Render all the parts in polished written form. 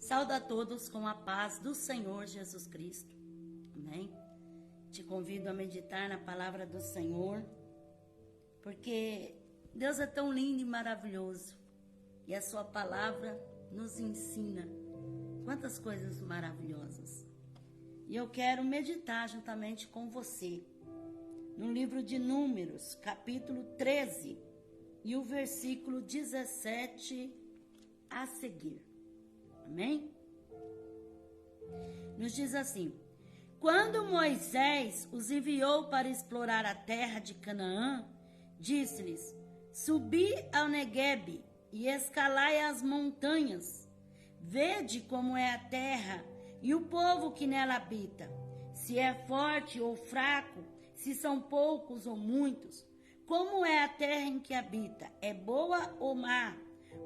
Saúdo a todos com a paz do Senhor Jesus Cristo. Amém? Te convido a meditar na palavra do Senhor, porque Deus é tão lindo e maravilhoso. E a sua palavra nos ensina quantas coisas maravilhosas. E eu quero meditar juntamente com você no livro de Números, capítulo 13, e o versículo 17 a seguir. Amém? Nos diz assim: quando Moisés os enviou para explorar a terra de Canaã, disse-lhes: subi ao Neguebe e escalai as montanhas. Vede como é a terra e o povo que nela habita, se é forte ou fraco, se são poucos ou muitos. Como é a terra em que habita? É boa ou má?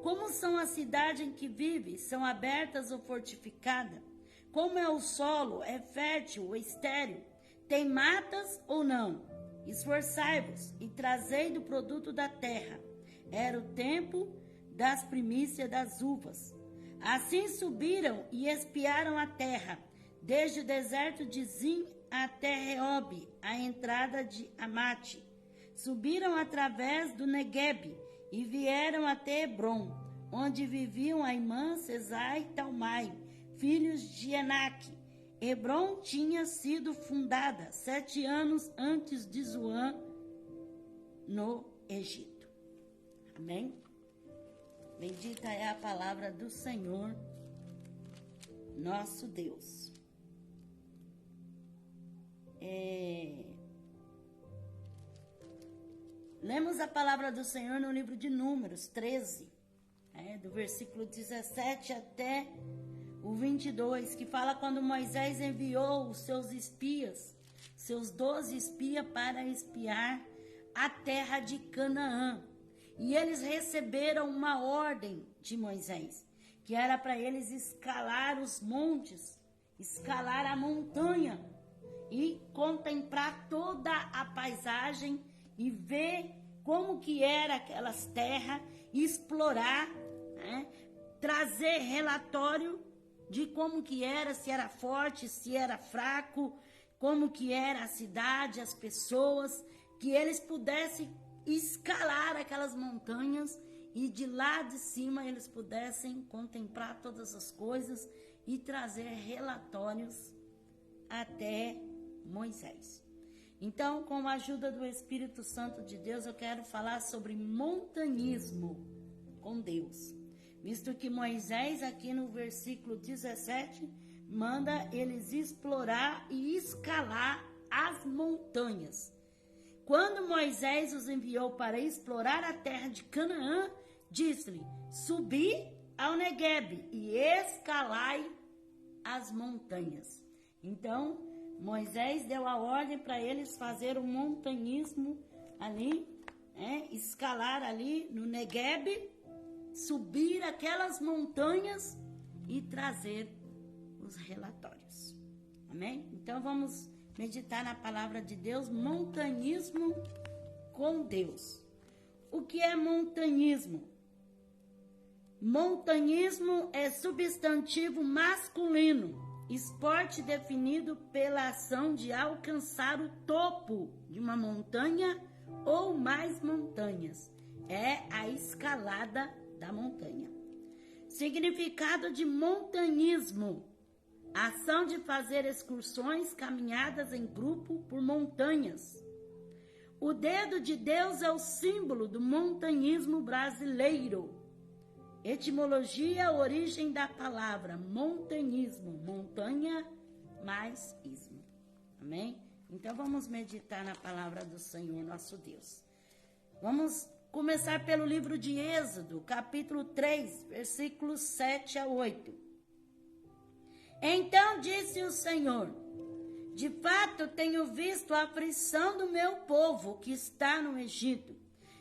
Como são as cidades em que vive? São abertas ou fortificadas? Como é o solo? É fértil ou estéril? Tem matas ou não? Esforçai-vos e trazei do produto da terra. Era o tempo das primícias das uvas. Assim subiram e espiaram a terra, desde o deserto de Zim até Reob, a entrada de Amate. Subiram através do Neguebe e vieram até Hebrom, onde viviam Aimã, Sesai e Talmai, filhos de Enaque. Hebrom tinha sido fundada 7 anos antes de Zoan, no Egito. Amém? Bendita é a palavra do Senhor, nosso Deus. Lemos a palavra do Senhor no livro de Números 13, do versículo 17 até o 22, que fala quando Moisés enviou os seus espias, seus 12 espias, para espiar a terra de Canaã. E eles receberam uma ordem de Moisés, que era para eles escalar os montes, escalar a montanha e contemplar toda a paisagem e ver como que era aquelas terras, explorar, trazer relatório de como que era, se era forte, se era fraco, como que era a cidade, as pessoas, que eles pudessem escalar aquelas montanhas e de lá de cima eles pudessem contemplar todas as coisas e trazer relatórios até Moisés. Então, com a ajuda do Espírito Santo de Deus, eu quero falar sobre montanhismo com Deus. Visto que Moisés, aqui no versículo 17, manda eles explorar e escalar as montanhas. Quando Moisés os enviou para explorar a terra de Canaã, disse-lhe: subi ao Neguebe e escalai as montanhas. Então, Moisés deu a ordem para eles fazer o montanhismo ali, escalar ali no Neguebe, subir aquelas montanhas e trazer os relatórios. Amém? Então vamos meditar na palavra de Deus, montanhismo com Deus. O que é montanhismo? Montanhismo é substantivo masculino, esporte definido pela ação de alcançar o topo de uma montanha ou mais montanhas. É a escalada da montanha. Significado de montanhismo: ação de fazer excursões, caminhadas em grupo por montanhas. O dedo de Deus é o símbolo do montanhismo brasileiro. Etimologia, origem da palavra montanhismo, montanha mais ismo. Amém? Então vamos meditar na palavra do Senhor nosso Deus. Vamos começar pelo livro de Êxodo, capítulo 3, versículos 7 a 8. Então disse o Senhor: de fato tenho visto a aflição do meu povo que está no Egito,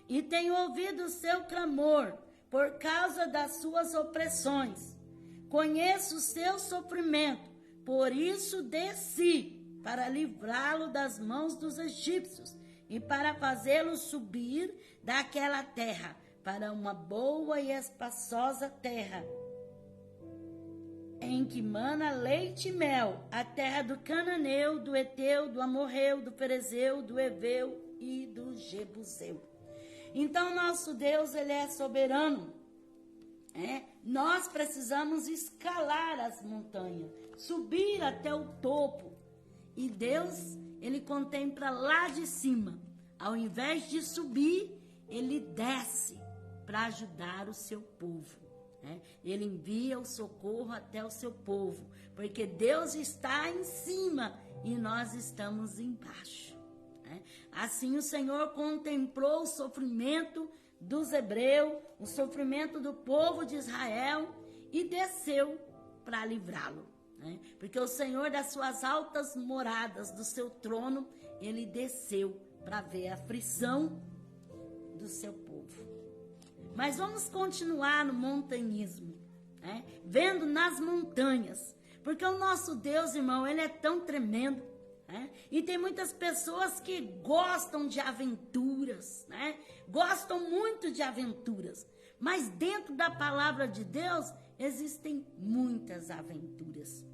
e tenho ouvido o seu clamor por causa das suas opressões. Conheço o seu sofrimento, por isso desci para livrá-lo das mãos dos egípcios e para fazê-lo subir daquela terra para uma boa e espaçosa terra, em que mana leite e mel, a terra do Cananeu, do Eteu, do Amorreu, do Ferezeu, do Eveu e do Jebuseu. Então, nosso Deus, ele é soberano. Nós precisamos escalar as montanhas, subir até o topo. E Deus, ele contempla lá de cima. Ao invés de subir, ele desce para ajudar o seu povo. Ele envia o socorro até o seu povo, porque Deus está em cima e nós estamos embaixo. Assim o Senhor contemplou o sofrimento dos hebreus, o sofrimento do povo de Israel e desceu para livrá-lo. Porque o Senhor das suas altas moradas, do seu trono, ele desceu para ver a aflição do seu povo. Mas vamos continuar no montanhismo, vendo nas montanhas, porque o nosso Deus, irmão, ele é tão tremendo, e tem muitas pessoas que gostam de aventuras, gostam muito de aventuras, mas dentro da palavra de Deus existem muitas aventuras,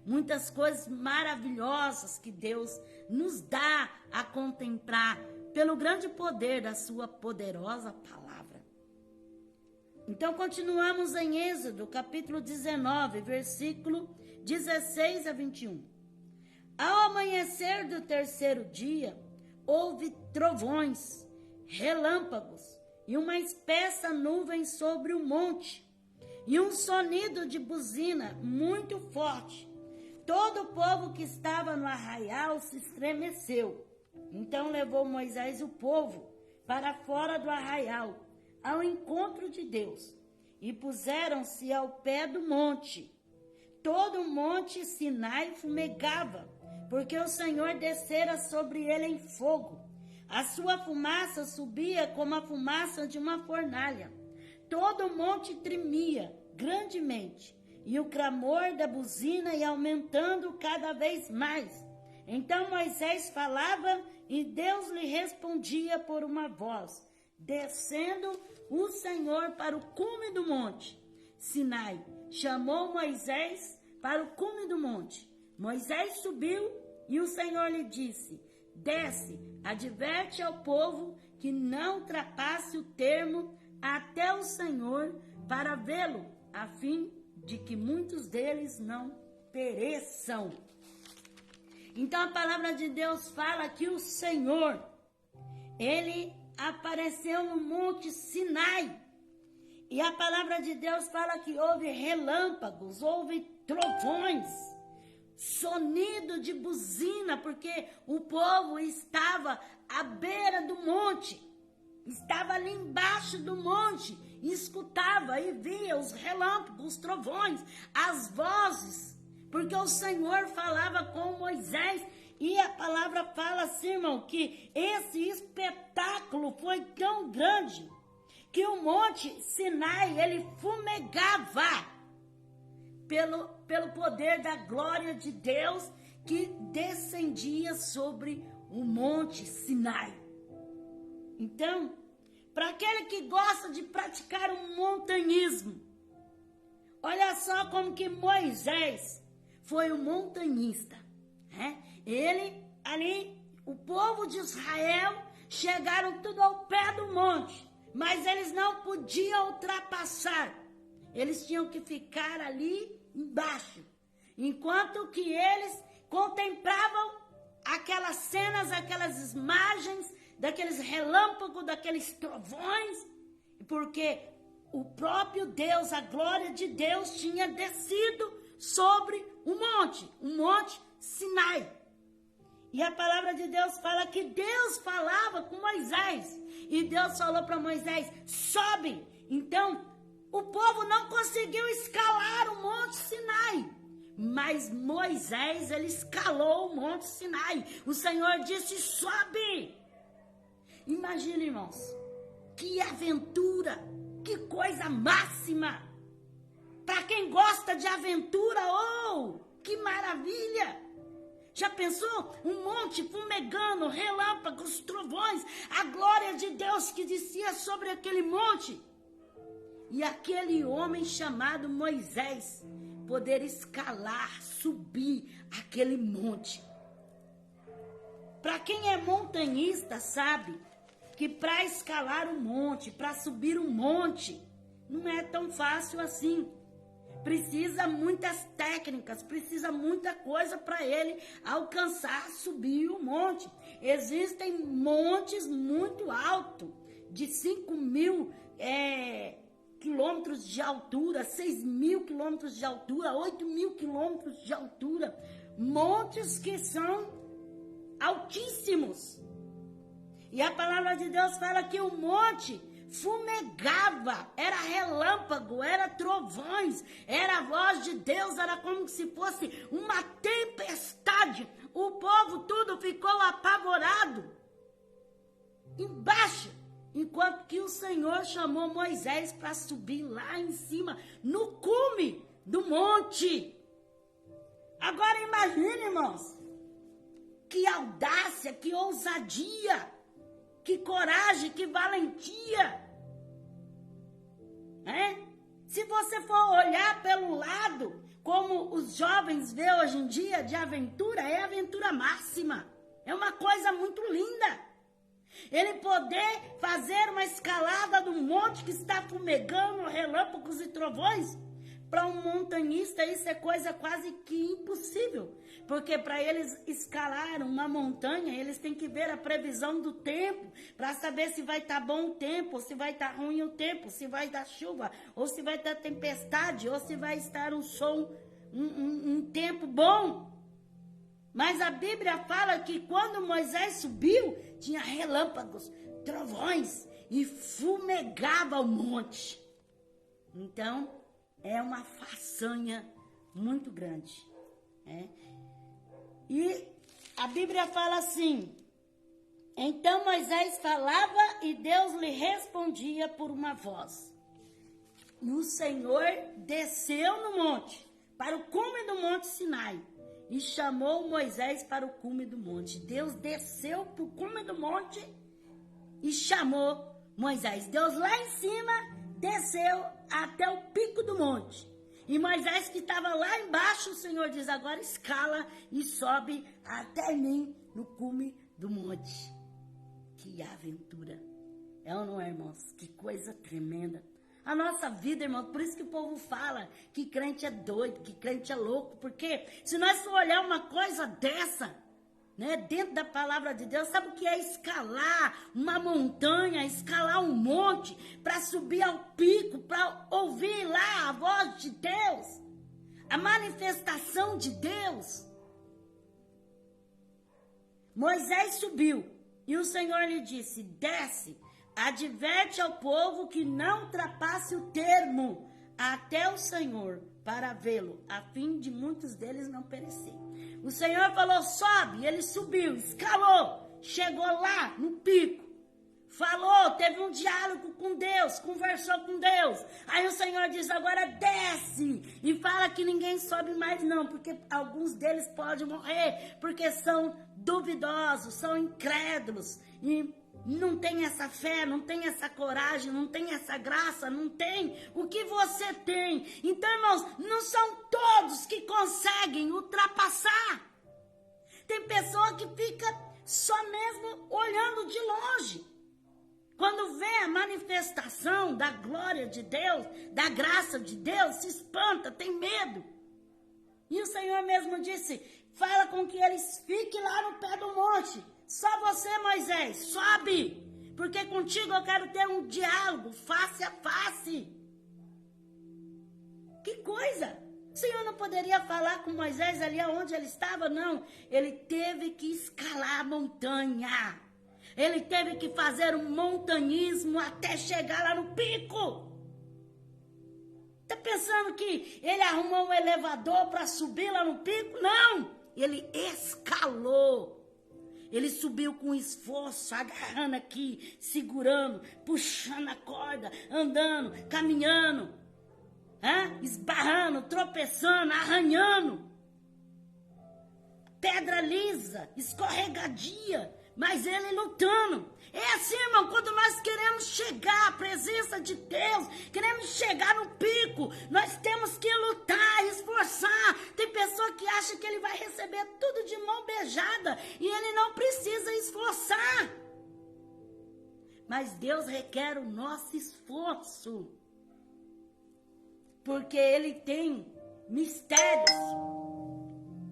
muitas coisas maravilhosas que Deus nos dá a contemplar pelo grande poder da sua poderosa palavra. Então, continuamos em Êxodo, capítulo 19, versículo 16 a 21. Ao amanhecer do terceiro dia, houve trovões, relâmpagos e uma espessa nuvem sobre o monte, e um sonido de buzina muito forte. Todo o povo que estava no arraial se estremeceu. Então levou Moisés e o povo para fora do arraial, ao encontro de Deus, e puseram-se ao pé do monte. Todo o monte Sinai fumegava, porque o Senhor descera sobre ele em fogo. A sua fumaça subia como a fumaça de uma fornalha. Todo o monte tremia grandemente, e o clamor da buzina ia aumentando cada vez mais. Então Moisés falava, e Deus lhe respondia por uma voz, descendo o Senhor para o cume do monte Sinai. Chamou Moisés para o cume do monte. Moisés subiu e o Senhor lhe disse: desce, adverte ao povo que não ultrapasse o termo até o Senhor para vê-lo, a fim de que muitos deles não pereçam. Então a palavra de Deus fala que o Senhor, ele apareceu no monte Sinai. E a palavra de Deus fala que houve relâmpagos, houve trovões, sonido de buzina, porque o povo estava à beira do monte, estava ali embaixo do monte, e escutava e via os relâmpagos, os trovões, as vozes, porque o Senhor falava com Moisés. E a palavra fala assim, irmão, que esse espetáculo foi tão grande que o monte Sinai, ele fumegava pelo poder da glória de Deus que descendia sobre o monte Sinai. Então, para aquele que gosta de praticar o montanhismo, olha só como que Moisés foi um montanhista, Ele, ali, o povo de Israel, chegaram tudo ao pé do monte, mas eles não podiam ultrapassar. Eles tinham que ficar ali embaixo, enquanto que eles contemplavam aquelas cenas, aquelas imagens, daqueles relâmpagos, daqueles trovões, porque o próprio Deus, a glória de Deus, tinha descido sobre o monte Sinai. E a palavra de Deus fala que Deus falava com Moisés. E Deus falou para Moisés: sobe. Então, o povo não conseguiu escalar o monte Sinai. Mas Moisés, ele escalou o monte Sinai. O Senhor disse: sobe. Imagina, irmãos, que aventura, que coisa máxima. Para quem gosta de aventura, que maravilha. Já pensou? Um monte fumegando, relâmpagos, trovões, a glória de Deus que descia sobre aquele monte. E aquele homem chamado Moisés poder escalar, subir aquele monte. Para quem é montanhista sabe que para escalar um monte, para subir um monte, não é tão fácil assim. Precisa muitas técnicas, precisa muita coisa para ele alcançar, subir o monte. Existem montes muito altos, de 5.000 quilômetros de altura, 6.000 quilômetros de altura, 8.000 quilômetros de altura. Montes que são altíssimos. E a palavra de Deus fala que o monte fumegava, era relâmpago, era trovões, era a voz de Deus, era como se fosse uma tempestade. O povo tudo ficou apavorado embaixo, enquanto que o Senhor chamou Moisés para subir lá em cima, no cume do monte. Agora imagine, irmãos, que audácia, que ousadia, que coragem, que valentia. Se você for olhar pelo lado, como os jovens vê hoje em dia de aventura, é aventura máxima. É uma coisa muito linda. Ele poder fazer uma escalada do monte que está fumegando, relâmpagos e trovões. Para um montanhista isso é coisa quase que impossível, porque para eles escalar uma montanha, eles têm que ver a previsão do tempo, para saber se vai estar bom o tempo, ou se vai estar ruim o tempo, se vai dar chuva, ou se vai dar tempestade, ou se vai estar um sol, um tempo bom. Mas a Bíblia fala que quando Moisés subiu, tinha relâmpagos, trovões, e fumegava o monte. Então, é uma façanha muito grande. E a Bíblia fala assim: então Moisés falava e Deus lhe respondia por uma voz. E o Senhor desceu no monte, para o cume do monte Sinai, e chamou Moisés para o cume do monte. Deus desceu para o cume do monte e chamou Moisés. Deus lá em cima desceu até o pico do monte. E Moisés, que estava lá embaixo, o Senhor diz: agora escala e sobe até mim no cume do monte. Que aventura! É ou não é, irmãos? Que coisa tremenda. A nossa vida, irmão, por isso que o povo fala que crente é doido, que crente é louco. Porque se nós for olhar uma coisa dessa, dentro da palavra de Deus, sabe o que é escalar uma montanha, escalar um monte, para subir ao pico, para ouvir lá a voz de Deus, a manifestação de Deus? Moisés subiu e o Senhor lhe disse: desce, adverte ao povo que não ultrapasse o termo até o Senhor, para vê-lo, a fim de muitos deles não perecer. O Senhor falou: sobe, ele subiu, escalou, chegou lá no pico, falou, teve um diálogo com Deus, conversou com Deus. Aí o Senhor diz: agora desce e fala que ninguém sobe mais não, porque alguns deles podem morrer, porque são duvidosos, são incrédulos e não tem essa fé, não tem essa coragem, não tem essa graça, não tem o que você tem. Então, irmãos, não são todos que conseguem ultrapassar. Tem pessoa que fica só mesmo olhando de longe. Quando vê a manifestação da glória de Deus, da graça de Deus, se espanta, tem medo. E o Senhor mesmo disse: fala com que eles fiquem lá no pé do monte. Só você, Moisés, sobe, porque contigo eu quero ter um diálogo face a face. Que coisa! O Senhor não poderia falar com Moisés ali onde ele estava? Não, ele teve que escalar a montanha. Ele teve que fazer um montanismo até chegar lá no pico. Está pensando que ele arrumou um elevador para subir lá no pico? Não, ele escalou. Ele subiu com esforço, agarrando aqui, segurando, puxando a corda, andando, caminhando, esbarrando, tropeçando, arranhando. Pedra lisa, escorregadia, mas ele lutando. É assim, irmão, quando nós queremos chegar à presença de Deus, queremos chegar no pico, nós temos que lutar, esforçar desejada e ele não precisa esforçar. Mas Deus requer o nosso esforço, porque ele tem mistérios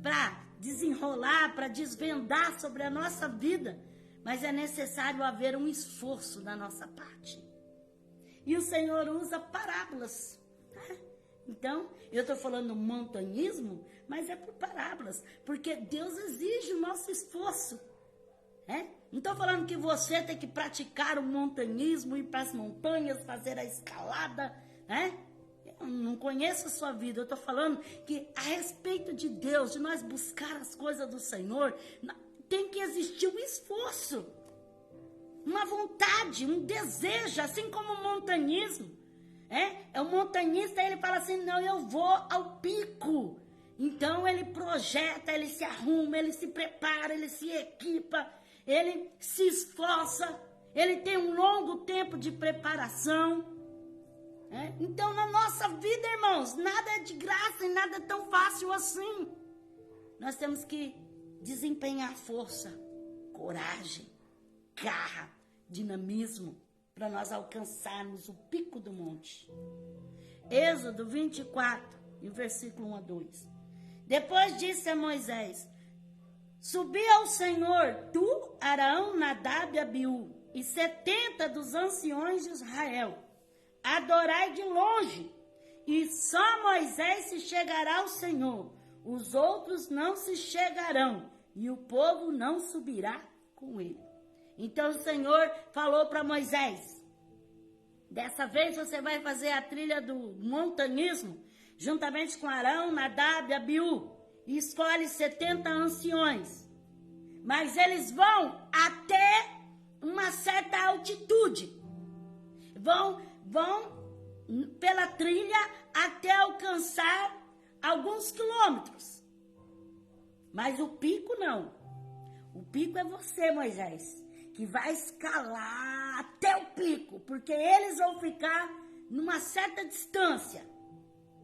para desenrolar, para desvendar sobre a nossa vida, mas é necessário haver um esforço da nossa parte. E o Senhor usa parábolas. Então, eu estou falando montanhismo, mas é por parábolas, porque Deus exige o nosso esforço. Não estou falando que você tem que praticar o montanhismo, ir para as montanhas, fazer a escalada, Eu não conheço a sua vida, eu estou falando que a respeito de Deus, de nós buscar as coisas do Senhor, tem que existir um esforço, uma vontade, um desejo, assim como o montanhismo. O montanhista, ele fala assim, não, eu vou ao pico. Então ele projeta, ele se arruma, ele se prepara, ele se equipa, ele se esforça, ele tem um longo tempo de preparação. Então na nossa vida, irmãos, nada é de graça e nada é tão fácil assim. Nós temos que desempenhar força, coragem, garra, dinamismo, para nós alcançarmos o pico do monte. Êxodo 24, e o versículo 1 a 2. Depois disse a Moisés, subi ao Senhor, tu, Arão, Nadab e Abiú, e 70 dos anciões de Israel. Adorai de longe, e só Moisés se chegará ao Senhor, os outros não se chegarão, e o povo não subirá com ele. Então o Senhor falou para Moisés, dessa vez você vai fazer a trilha do montanhismo, juntamente com Arão, Nadab e Abiú, e escolhe 70 anciões, mas eles vão até uma certa altitude, vão pela trilha até alcançar alguns quilômetros, mas o pico não. O pico é você, Moisés, que vai escalar até o pico, porque eles vão ficar numa certa distância.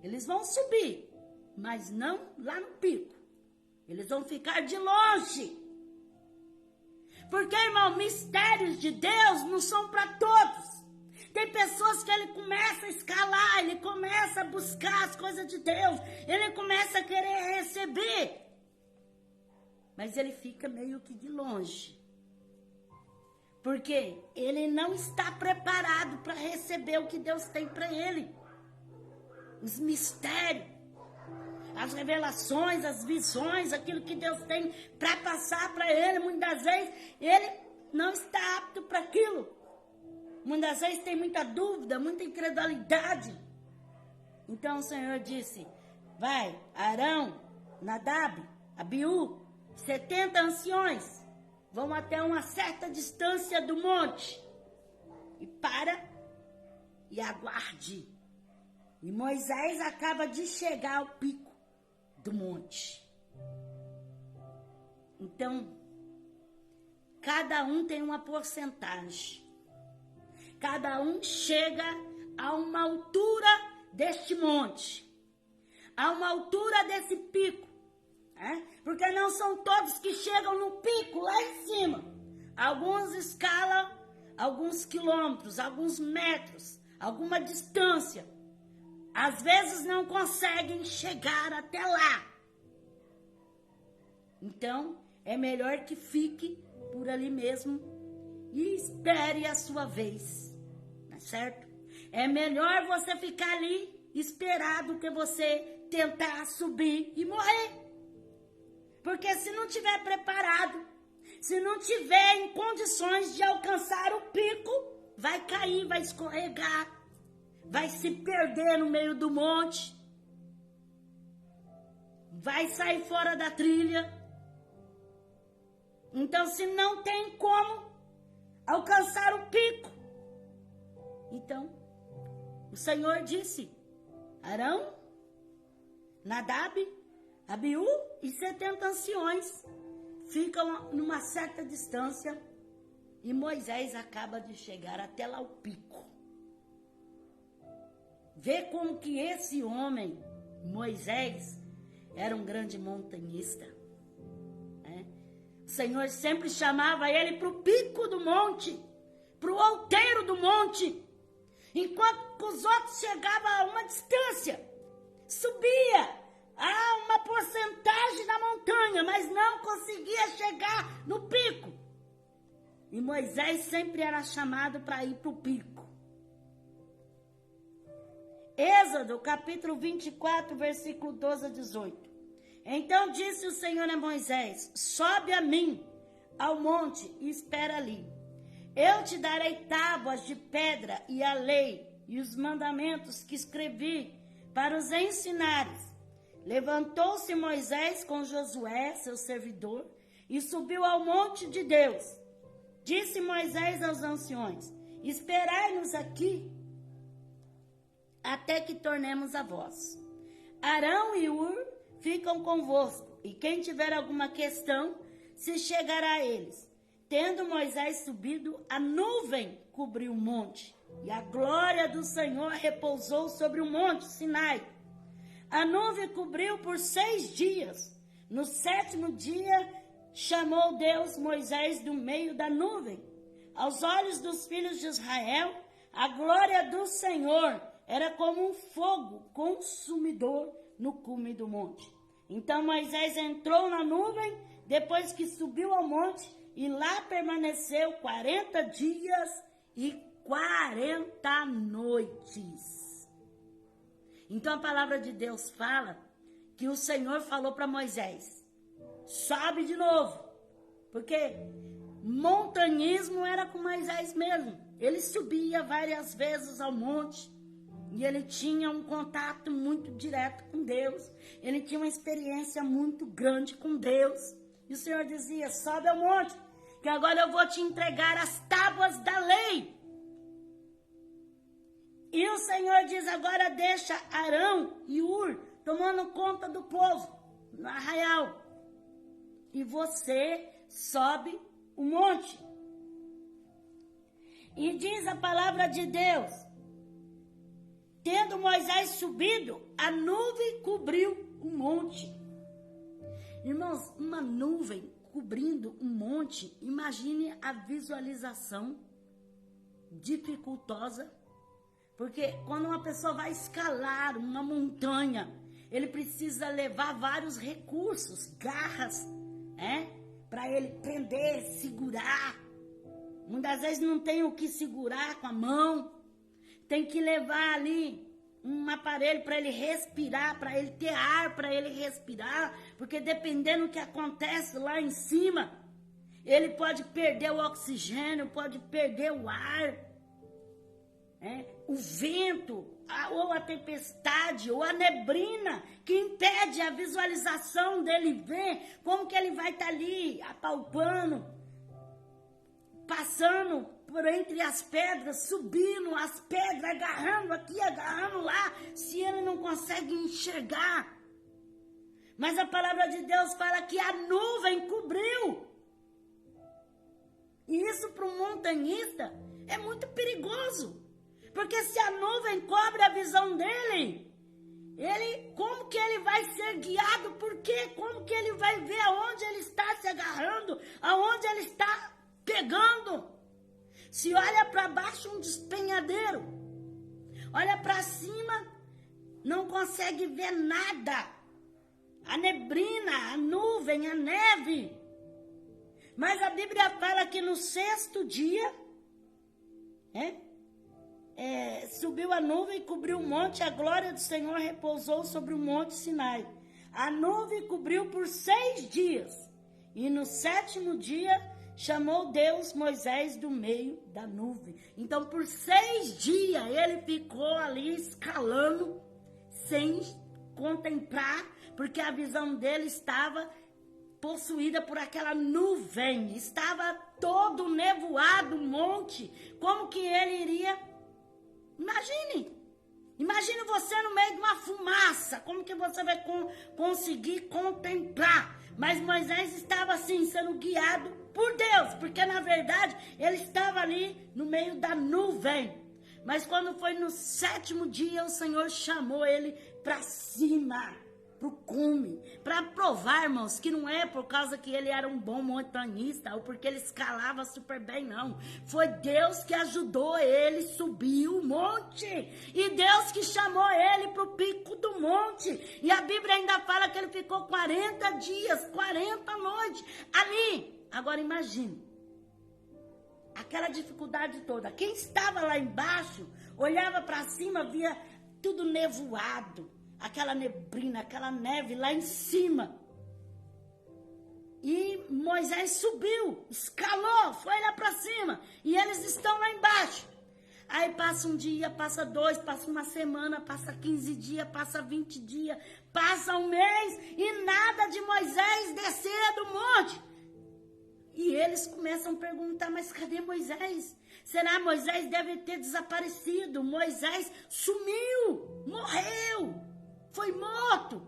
Eles vão subir, mas não lá no pico. Eles vão ficar de longe. Porque, irmão, mistérios de Deus não são para todos. Tem pessoas que ele começa a escalar, ele começa a buscar as coisas de Deus, ele começa a querer receber, mas ele fica meio que de longe, porque ele não está preparado para receber o que Deus tem para ele. Os mistérios, as revelações, as visões, aquilo que Deus tem para passar para ele, muitas vezes ele não está apto para aquilo. Muitas vezes tem muita dúvida, muita incredulidade. Então o Senhor disse, vai, Arão, Nadab, Abiú, 70 anciões, vão até uma certa distância do monte, e para e aguarde. E Moisés acaba de chegar ao pico do monte. Então, cada um tem uma porcentagem. Cada um chega a uma altura deste monte, a uma altura desse pico, porque não são todos que chegam no pico lá em cima. Alguns escalam alguns quilômetros, alguns metros, alguma distância. Às vezes não conseguem chegar até lá. Então, é melhor que fique por ali mesmo e espere a sua vez, tá certo? É melhor você ficar ali, esperar, do que você tentar subir e morrer. Porque se não tiver preparado, se não tiver em condições de alcançar o pico, vai cair, vai escorregar, vai se perder no meio do monte, vai sair fora da trilha. Então, se não tem como alcançar o pico, então o Senhor disse, Arão, Nadab, Abiú e 70 anciões ficam numa certa distância, e Moisés acaba de chegar até lá o pico. Vê como que esse homem, Moisés, era um grande montanhista. O Senhor sempre chamava ele para o pico do monte, para o outeiro do monte, enquanto os outros chegavam a uma distância, subia a uma porcentagem da montanha, mas não conseguia chegar no pico. E Moisés sempre era chamado para ir para o pico. Êxodo, capítulo 24, versículo 12 a 18. Então disse o Senhor a Moisés: sobe a mim ao monte e espera ali. Eu te darei tábuas de pedra e a lei e os mandamentos que escrevi para os ensinares. Levantou-se Moisés com Josué, seu servidor, e subiu ao monte de Deus. Disse Moisés aos anciões: esperai-nos aqui, até que tornemos a vós. Arão e Hur ficam convosco, e quem tiver alguma questão, se chegará a eles. Tendo Moisés subido, a nuvem cobriu o monte, e a glória do Senhor repousou sobre o monte Sinai. A nuvem cobriu por 6 dias. No 7º dia, chamou Deus Moisés do meio da nuvem. Aos olhos dos filhos de Israel, a glória do Senhor era como um fogo consumidor no cume do monte. Então Moisés entrou na nuvem, depois que subiu ao monte, e lá permaneceu 40 dias e 40 noites. Então a palavra de Deus fala que o Senhor falou para Moisés: sobe de novo, porque montanismo era com Moisés mesmo. Ele subia várias vezes ao monte, e ele tinha um contato muito direto com Deus. Ele tinha uma experiência muito grande com Deus. E o Senhor dizia: sobe ao monte, que agora eu vou te entregar as tábuas da lei. E o Senhor diz: agora deixa Arão e Hur tomando conta do povo no arraial, e você sobe o monte. E diz a palavra de Deus: tendo Moisés subido, a nuvem cobriu o monte. Irmãos, uma nuvem cobrindo um monte, imagine a visualização dificultosa. Porque quando uma pessoa vai escalar uma montanha, ele precisa levar vários recursos, garras, para ele prender, segurar. Muitas vezes não tem o que segurar com a mão. Tem que levar ali um aparelho para ele respirar, para ele ter ar, para ele respirar. Porque dependendo do que acontece lá em cima, ele pode perder o oxigênio, pode perder o ar. O vento, ou a tempestade, ou a neblina, que impede a visualização dele ver como que ele vai estar ali, apalpando, passando por entre as pedras, subindo as pedras, agarrando aqui, agarrando lá, se ele não consegue enxergar. Mas a palavra de Deus fala que a nuvem cobriu. E isso para um montanhista é muito perigoso. Porque se a nuvem cobre a visão dele, como que ele vai ser guiado? Por quê? Como que ele vai ver aonde ele está se agarrando? Aonde ele está pegando? Se olha para baixo, um despenhadeiro. Olha para cima, não consegue ver nada. A neblina, a nuvem, a neve. Mas a Bíblia fala que no 6º dia, subiu a nuvem e cobriu o monte, a glória do Senhor repousou sobre o monte Sinai. A nuvem cobriu por 6 dias, e no 7º dia chamou Deus Moisés do meio da nuvem. Então por 6 dias ele ficou ali escalando, sem contemplar, porque a visão dele estava possuída por aquela nuvem, estava todo nevoado o monte. Como que ele iria? Imagine você no meio de uma fumaça, como que você vai conseguir contemplar? Mas Moisés estava assim, sendo guiado por Deus, porque na verdade ele estava ali no meio da nuvem. Mas quando foi no 7º dia, o Senhor chamou ele para cima. pro cume, para provar, irmãos, que não é por causa que ele era um bom montanhista ou porque ele escalava super bem, não. Foi Deus que ajudou ele a subir o monte, e Deus que chamou ele pro pico do monte, e a Bíblia ainda fala que ele ficou 40 dias, 40 noites ali. Agora imagine, aquela dificuldade toda, quem estava lá embaixo, olhava para cima, via tudo nevoado, aquela neblina, aquela neve lá em cima. E Moisés subiu, escalou, foi lá para cima. E eles estão lá embaixo. Aí passa um dia, passa 2, passa uma semana, passa 15 dias, passa 20 dias, passa um mês e nada de Moisés descer do monte. E eles começam a perguntar, mas cadê Moisés? Será Moisés deve ter desaparecido? Moisés sumiu, morreu, foi morto.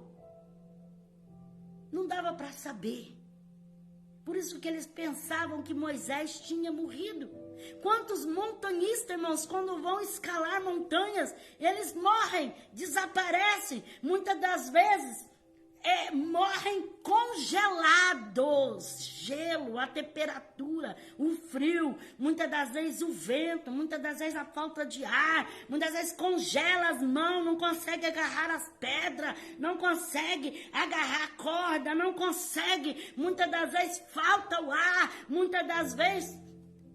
Não dava para saber. Por isso que eles pensavam que Moisés tinha morrido. Quantos montanhistas, irmãos, quando vão escalar montanhas, eles morrem, desaparecem. Muitas das vezes morrem congelados, gelo, a temperatura, o frio, muitas das vezes o vento, muitas das vezes a falta de ar, muitas vezes congela as mãos, não consegue agarrar as pedras, não consegue agarrar a corda, não consegue, muitas das vezes falta o ar, muitas das vezes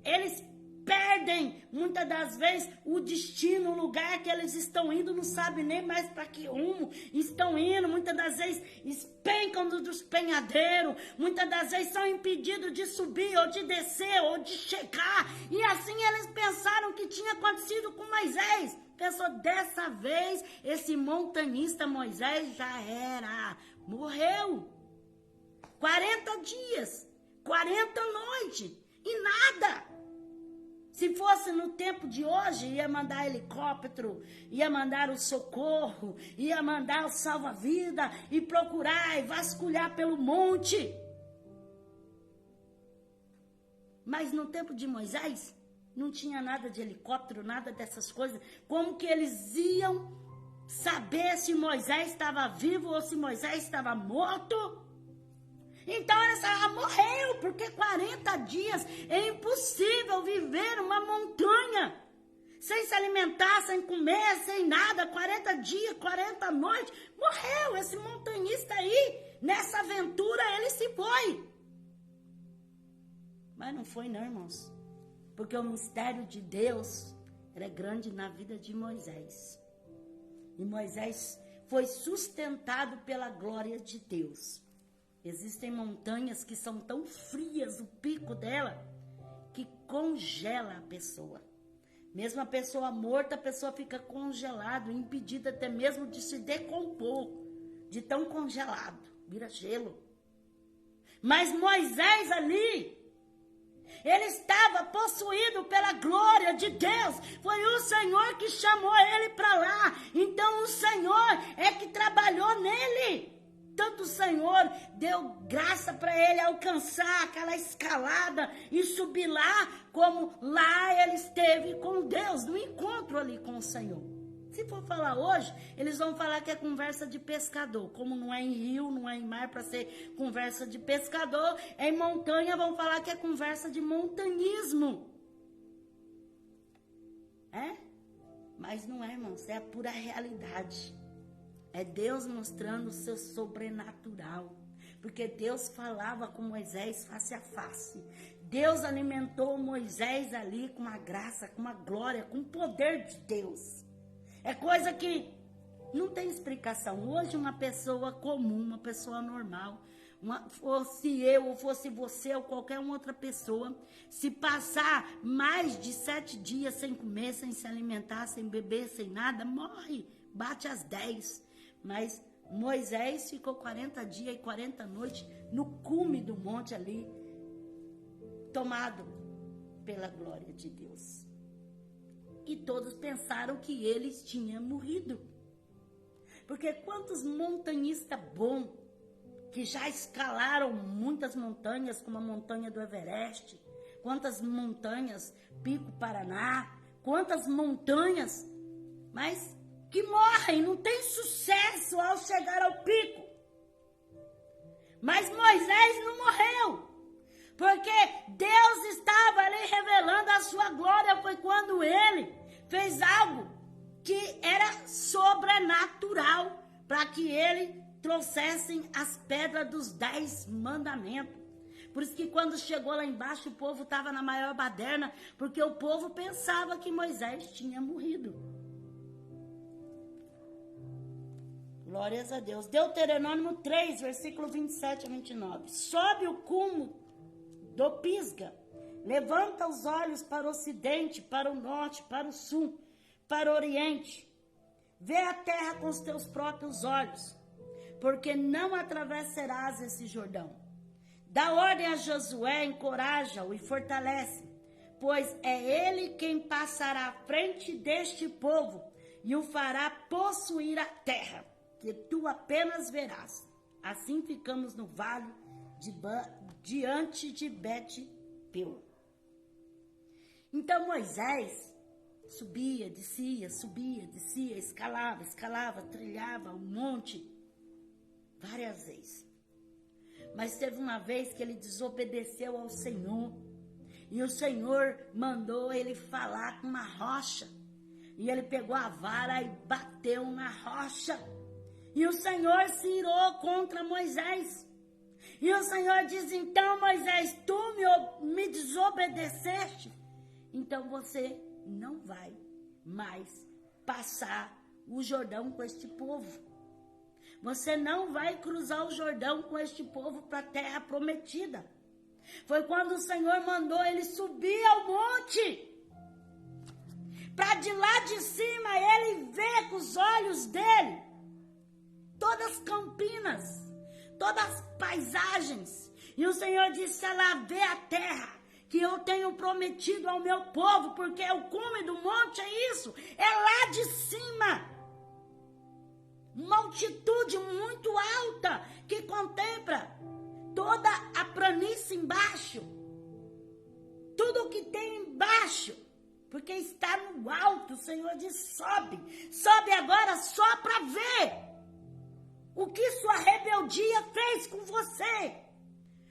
eles perdem, muitas das vezes, o destino, o lugar que eles estão indo, não sabem nem mais para que rumo estão indo, muitas das vezes espencam dos penhadeiros, muitas das vezes são impedidos de subir, ou de descer, ou de chegar, e assim eles pensaram que tinha acontecido com Moisés. Pensou, dessa vez, esse montanhista Moisés já era, morreu. 40 dias, 40 noites, e nada. Se fosse no tempo de hoje, ia mandar helicóptero, ia mandar o socorro, ia mandar o salva-vida e procurar e vasculhar pelo monte. Mas no tempo de Moisés, não tinha nada de helicóptero, nada dessas coisas. Como que eles iam saber se Moisés estava vivo ou se Moisés estava morto? Então ela morreu, porque 40 dias é impossível viver uma montanha, sem se alimentar, sem comer, sem nada, 40 dias, 40 noites, morreu esse montanhista aí, nessa aventura ele se foi. Mas não foi não, irmãos, porque o mistério de Deus era grande na vida de Moisés, e Moisés foi sustentado pela glória de Deus. Existem montanhas que são tão frias, o pico dela, que congela a pessoa. Mesmo a pessoa morta, a pessoa fica congelada, impedida até mesmo de se decompor, de tão congelado, vira gelo. Mas Moisés ali, ele estava possuído pela glória de Deus. Foi o Senhor que chamou ele para lá. Então o Senhor é que trabalhou nele. Tanto o Senhor deu graça para ele alcançar aquela escalada e subir lá, como lá ele esteve com Deus, no encontro ali com o Senhor. Se for falar hoje, eles vão falar que é conversa de pescador. Como não é em rio, não é em mar para ser conversa de pescador, em montanha vão falar que é conversa de montanismo. Mas não é, irmãos, é a pura realidade. É Deus mostrando o seu sobrenatural. Porque Deus falava com Moisés face a face. Deus alimentou Moisés ali com uma graça, com uma glória, com o poder de Deus. É coisa que não tem explicação. Hoje uma pessoa comum, uma pessoa normal, fosse eu, ou fosse você, ou qualquer outra pessoa, se passar mais de 7 dias sem comer, sem se alimentar, sem beber, sem nada, morre, bate às 10. Mas Moisés ficou 40 dias e 40 noites no cume do monte ali, tomado pela glória de Deus. E todos pensaram que eles tinham morrido. Porque quantos montanhistas bons, que já escalaram muitas montanhas, como a montanha do Everest, quantas montanhas, Pico Paraná, quantas montanhas, mas que morrem, não tem sucesso ao chegar ao pico. sua glória foi quando ele fez algo que era sobrenatural, para que ele trouxessem as pedras dos 10 mandamentos. Por isso que quando chegou lá embaixo, o povo estava na maior baderna, porque o povo pensava que Moisés tinha morrido. Glórias a Deus. Deuteronômio 3, versículo 27 a 29. Sobe o cume do Pisga, levanta os olhos para o ocidente, para o norte, para o sul, para o oriente. Vê a terra com os teus próprios olhos, porque não atravessarás esse Jordão. Dá ordem a Josué, encoraja-o e fortalece, pois é ele quem passará à frente deste povo e o fará possuir a terra, que tu apenas verás. Assim ficamos no vale diante de Bet-peor. Então Moisés subia, descia, escalava, trilhava o monte várias vezes. Mas teve uma vez que ele desobedeceu ao Senhor. E o Senhor mandou ele falar com uma rocha. E ele pegou a vara e bateu na rocha. E o Senhor se irou contra Moisés. E o Senhor diz, então Moisés, tu me desobedeceste. Então você não vai mais passar o Jordão com este povo. Você não vai cruzar o Jordão com este povo para a terra prometida. Foi quando o Senhor mandou ele subir ao monte. Para de lá de cima ele ver com os olhos dele todas as campinas, todas as paisagens. E o Senhor disse, ela vê a terra que eu tenho prometido ao meu povo, porque o cume do monte é isso, é lá de cima. Uma altitude muito alta que contempla toda a planície embaixo. Tudo o que tem embaixo. Porque está no alto. O Senhor diz, sobe. Sobe agora só para ver o que sua rebeldia fez com você.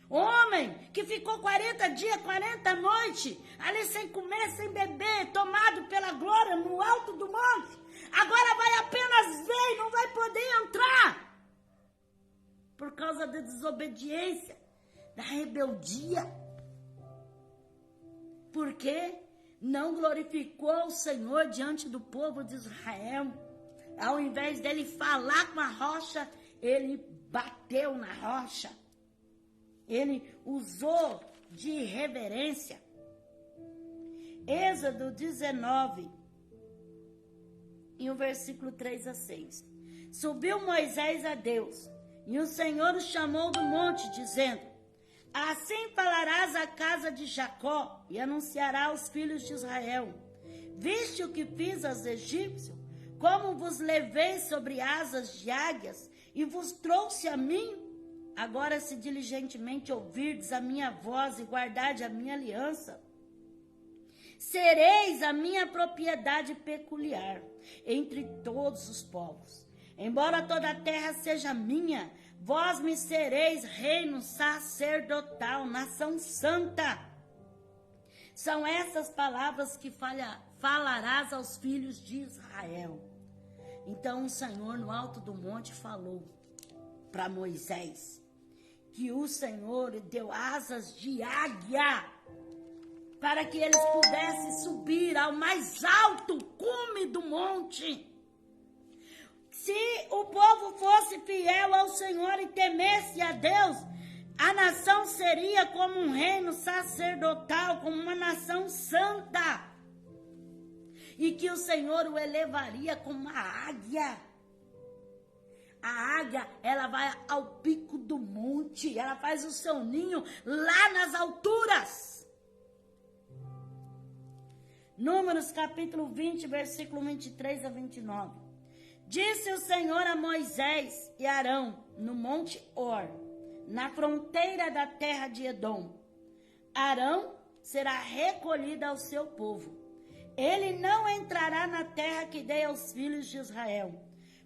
Homem que ficou 40 dias, 40 noites, ali sem comer, sem beber, tomado pela glória no alto do monte. Agora vai apenas ver e não vai poder entrar. Por causa da desobediência, da rebeldia. Porque não glorificou o Senhor diante do povo de Israel. Ao invés dele falar com a rocha, ele bateu na rocha. Ele usou de irreverência. Êxodo 19, e o versículo 3 a 6. Subiu Moisés a Deus, e o Senhor o chamou do monte, dizendo, assim falarás à casa de Jacó, e anunciará aos filhos de Israel, viste o que fiz aos egípcios, como vos levei sobre asas de águias, e vos trouxe a mim? Agora, se diligentemente ouvirdes a minha voz e guardardes a minha aliança, sereis a minha propriedade peculiar entre todos os povos. Embora toda a terra seja minha, vós me sereis reino sacerdotal, nação santa. São essas palavras que falarás aos filhos de Israel. Então o Senhor no alto do monte falou para Moisés que o Senhor deu asas de águia para que eles pudessem subir ao mais alto cume do monte. Se o povo fosse fiel ao Senhor e temesse a Deus, a nação seria como um reino sacerdotal, como uma nação santa. E que o Senhor o elevaria como uma águia. A águia, ela vai ao pico do monte, ela faz o seu ninho lá nas alturas. Números capítulo 20, versículo 23 a 29. Disse o Senhor a Moisés e Arão no monte Hor, na fronteira da terra de Edom. Arão será recolhido ao seu povo. Ele não entrará na terra que dei aos filhos de Israel,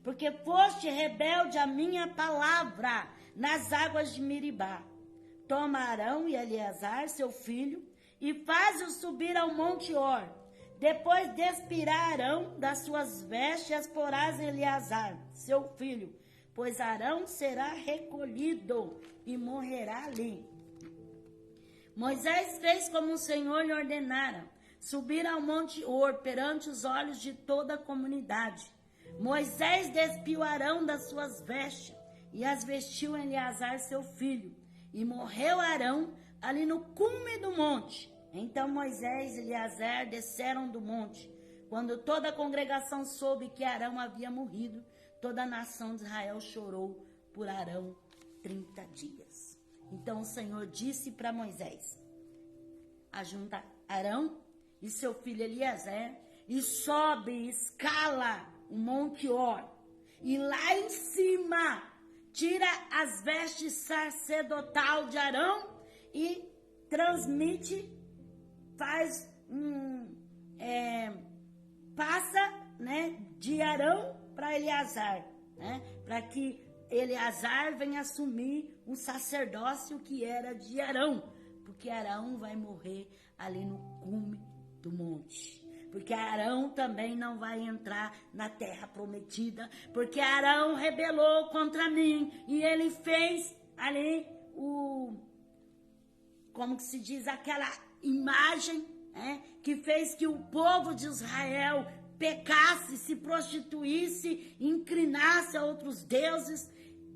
porque foste rebelde à minha palavra nas águas de Meribá. Toma Arão e Eleazar, seu filho, e faz-o subir ao monte Or. Depois despirá Arão das suas vestes e as porás Eleazar, seu filho, pois Arão será recolhido e morrerá ali. Moisés fez como o Senhor lhe ordenara, subir ao monte Or perante os olhos de toda a comunidade. Moisés despiu Arão das suas vestes e as vestiu Eleazar, seu filho, e morreu Arão ali no cume do monte. Então Moisés e Eleazar desceram do monte. Quando toda a congregação soube que Arão havia morrido, toda a nação de Israel chorou por Arão 30 dias. Então o Senhor disse para Moisés: ajunta Arão e seu filho Eleazar e sobe e escala o monte Or. E lá em cima tira as vestes sacerdotal de Arão e transmite, faz passa, né, de Arão para Eleazar, né, para que Eleazar venha assumir o sacerdócio que era de Arão, porque Arão vai morrer ali no cume do monte. Porque Arão também não vai entrar na terra prometida, porque Arão rebelou contra mim e ele fez ali como que se diz, aquela imagem, né, que fez que o povo de Israel pecasse, se prostituísse, inclinasse a outros deuses.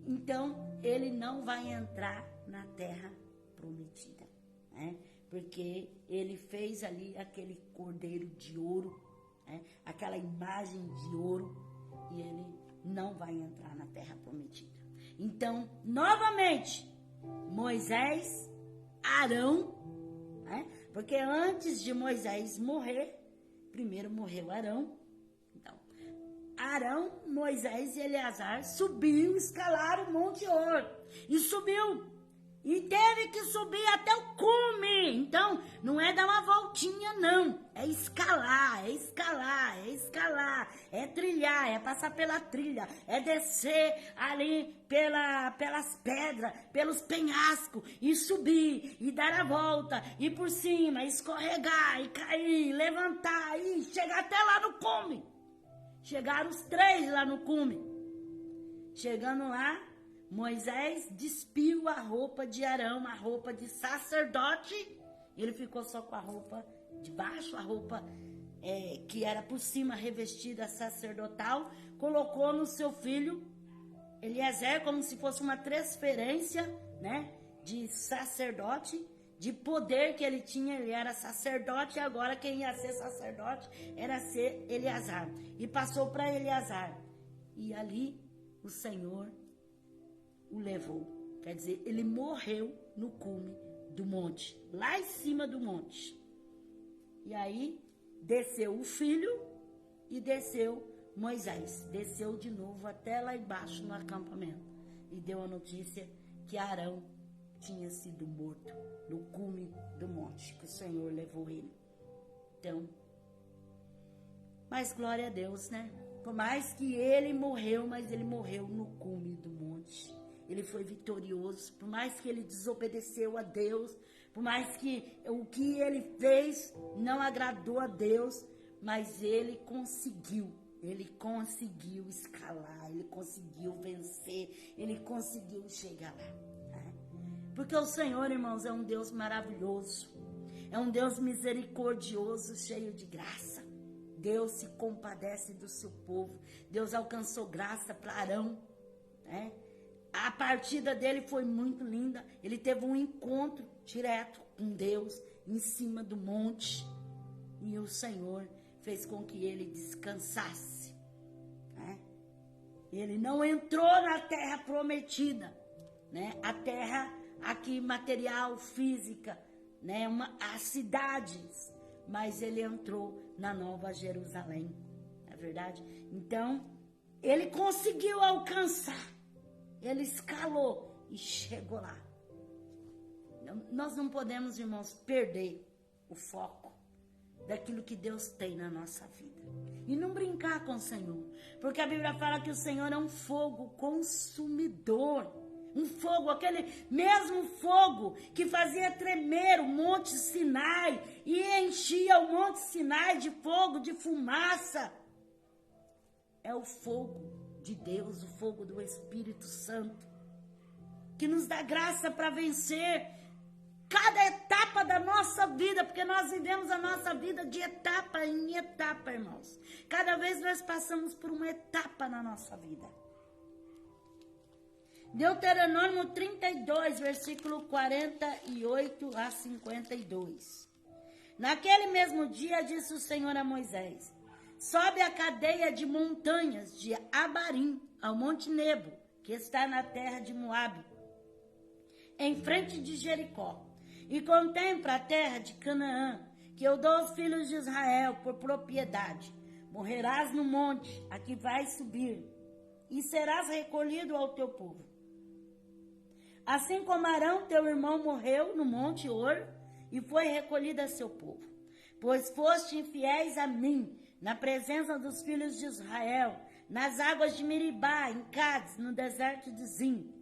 Então ele não vai entrar na terra prometida, né? Porque ele fez ali aquele cordeiro de ouro, né? Aquela imagem de ouro, e ele não vai entrar na terra prometida. Então, novamente, Moisés, Arão, né? Porque antes de Moisés morrer, primeiro morreu Arão. Então, Arão, Moisés e Eleazar subiu, escalaram o monte Or, e subiu. E teve que subir até o cume. Então, não é dar uma voltinha, não. É escalar, é escalar, é escalar. É trilhar, é passar pela trilha. É descer ali pelas pedras, pelos penhascos. E subir, e dar a volta. E por cima, escorregar, e cair, levantar. E chegar até lá no cume. Chegaram os 3 lá no cume. Chegando lá, Moisés despiu a roupa de Arão, a roupa de sacerdote. Ele ficou só com a roupa de baixo, a roupa que era por cima revestida sacerdotal. Colocou no seu filho Eleazar como se fosse uma transferência, né, de sacerdote, de poder que ele tinha. Ele era sacerdote e agora quem ia ser sacerdote era ser Eleazar. E passou para Eleazar. E ali o Senhor o levou, quer dizer, ele morreu no cume do monte, lá em cima do monte. E aí desceu o filho e desceu Moisés, desceu de novo até lá embaixo no acampamento e deu a notícia que Arão tinha sido morto no cume do monte, que o Senhor levou ele. Então, mas glória a Deus, né? Por mais que ele morreu, mas ele morreu no cume do monte. Ele foi vitorioso, por mais que ele desobedeceu a Deus, por mais que o que ele fez não agradou a Deus, mas ele conseguiu escalar, ele conseguiu vencer, ele conseguiu chegar lá. Né? Porque o Senhor, irmãos, é um Deus maravilhoso, é um Deus misericordioso, cheio de graça. Deus se compadece do seu povo, Deus alcançou graça para Arão, né? A partida dele foi muito linda. Ele teve um encontro direto com Deus em cima do monte. E o Senhor fez com que ele descansasse. Né? Ele não entrou na terra prometida. Né? A terra aqui material, física. Né? As cidades. Mas ele entrou na Nova Jerusalém. Não é verdade? Então, ele conseguiu alcançar. Ele escalou e chegou lá. Nós não podemos, irmãos, perder o foco daquilo que Deus tem na nossa vida. E não brincar com o Senhor. Porque a Bíblia fala que o Senhor é um fogo consumidor. Um fogo, aquele mesmo fogo que fazia tremer o Monte Sinai e enchia o Monte Sinai de fogo, de fumaça. É o fogo de Deus, o fogo do Espírito Santo, que nos dá graça para vencer cada etapa da nossa vida, porque nós vivemos a nossa vida de etapa em etapa, irmãos. Cada vez nós passamos por uma etapa na nossa vida. Deuteronômio 32, versículo 48 a 52. Naquele mesmo dia disse o Senhor a Moisés: sobe a cadeia de montanhas de Abarim ao Monte Nebo, que está na terra de Moabe, em frente de Jericó, e contempla a terra de Canaã, que eu dou aos filhos de Israel por propriedade. Morrerás no monte a que vais subir, e serás recolhido ao teu povo. Assim como Arão, teu irmão, morreu no monte Hor, e foi recolhido a seu povo. Pois foste infiéis a mim, na presença dos filhos de Israel, nas águas de Meribá, em Cádiz, no deserto de Zim,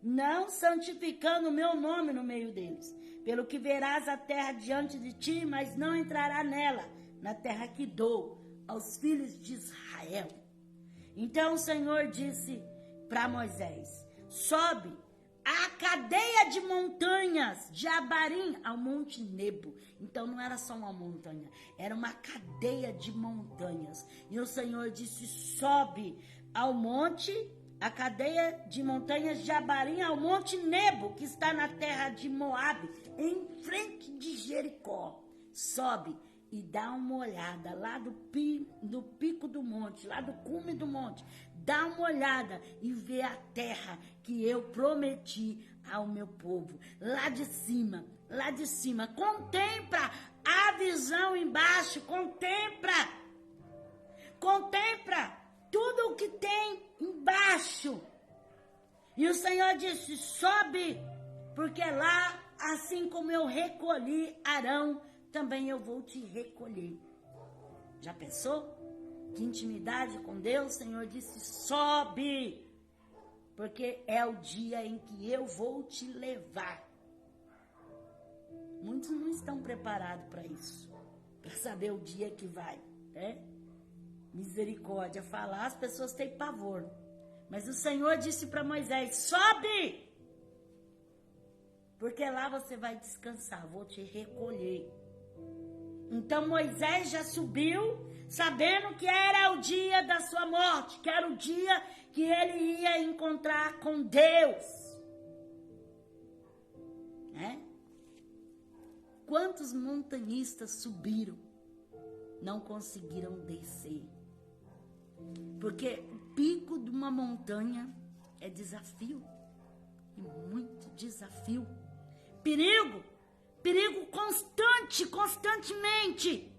não santificando o meu nome no meio deles. Pelo que verás a terra diante de ti, mas não entrará nela, na terra que dou aos filhos de Israel. Então o Senhor disse para Moisés: sobe a cadeia de montanhas de Abarim ao Monte Nebo. Então não era só uma montanha, era uma cadeia de montanhas. E o Senhor disse: sobe ao monte, a cadeia de montanhas de Abarim ao Monte Nebo, que está na terra de Moabe, em frente de Jericó. Sobe e dá uma olhada lá do pico do monte, lá do cume do monte. Dá uma olhada e vê a terra que eu prometi ao meu povo. Lá de cima, lá de cima. Contempla a visão embaixo, contempla tudo o que tem embaixo. E o Senhor disse: sobe, porque lá, assim como eu recolhi Arão, também eu vou te recolher. Já pensou? Que intimidade com Deus. O Senhor disse: sobe, porque é o dia em que eu vou te levar. Muitos não estão preparados para isso, para saber o dia que vai, né? Misericórdia, falar, as pessoas têm pavor. Mas o Senhor disse para Moisés: sobe, porque lá você vai descansar, vou te recolher. Então Moisés já subiu, sabendo que era o dia da sua morte, que era o dia que ele ia encontrar com Deus. Quantos montanhistas subiram, não conseguiram descer? Porque o pico de uma montanha é desafio, e muito desafio. Perigo constantemente.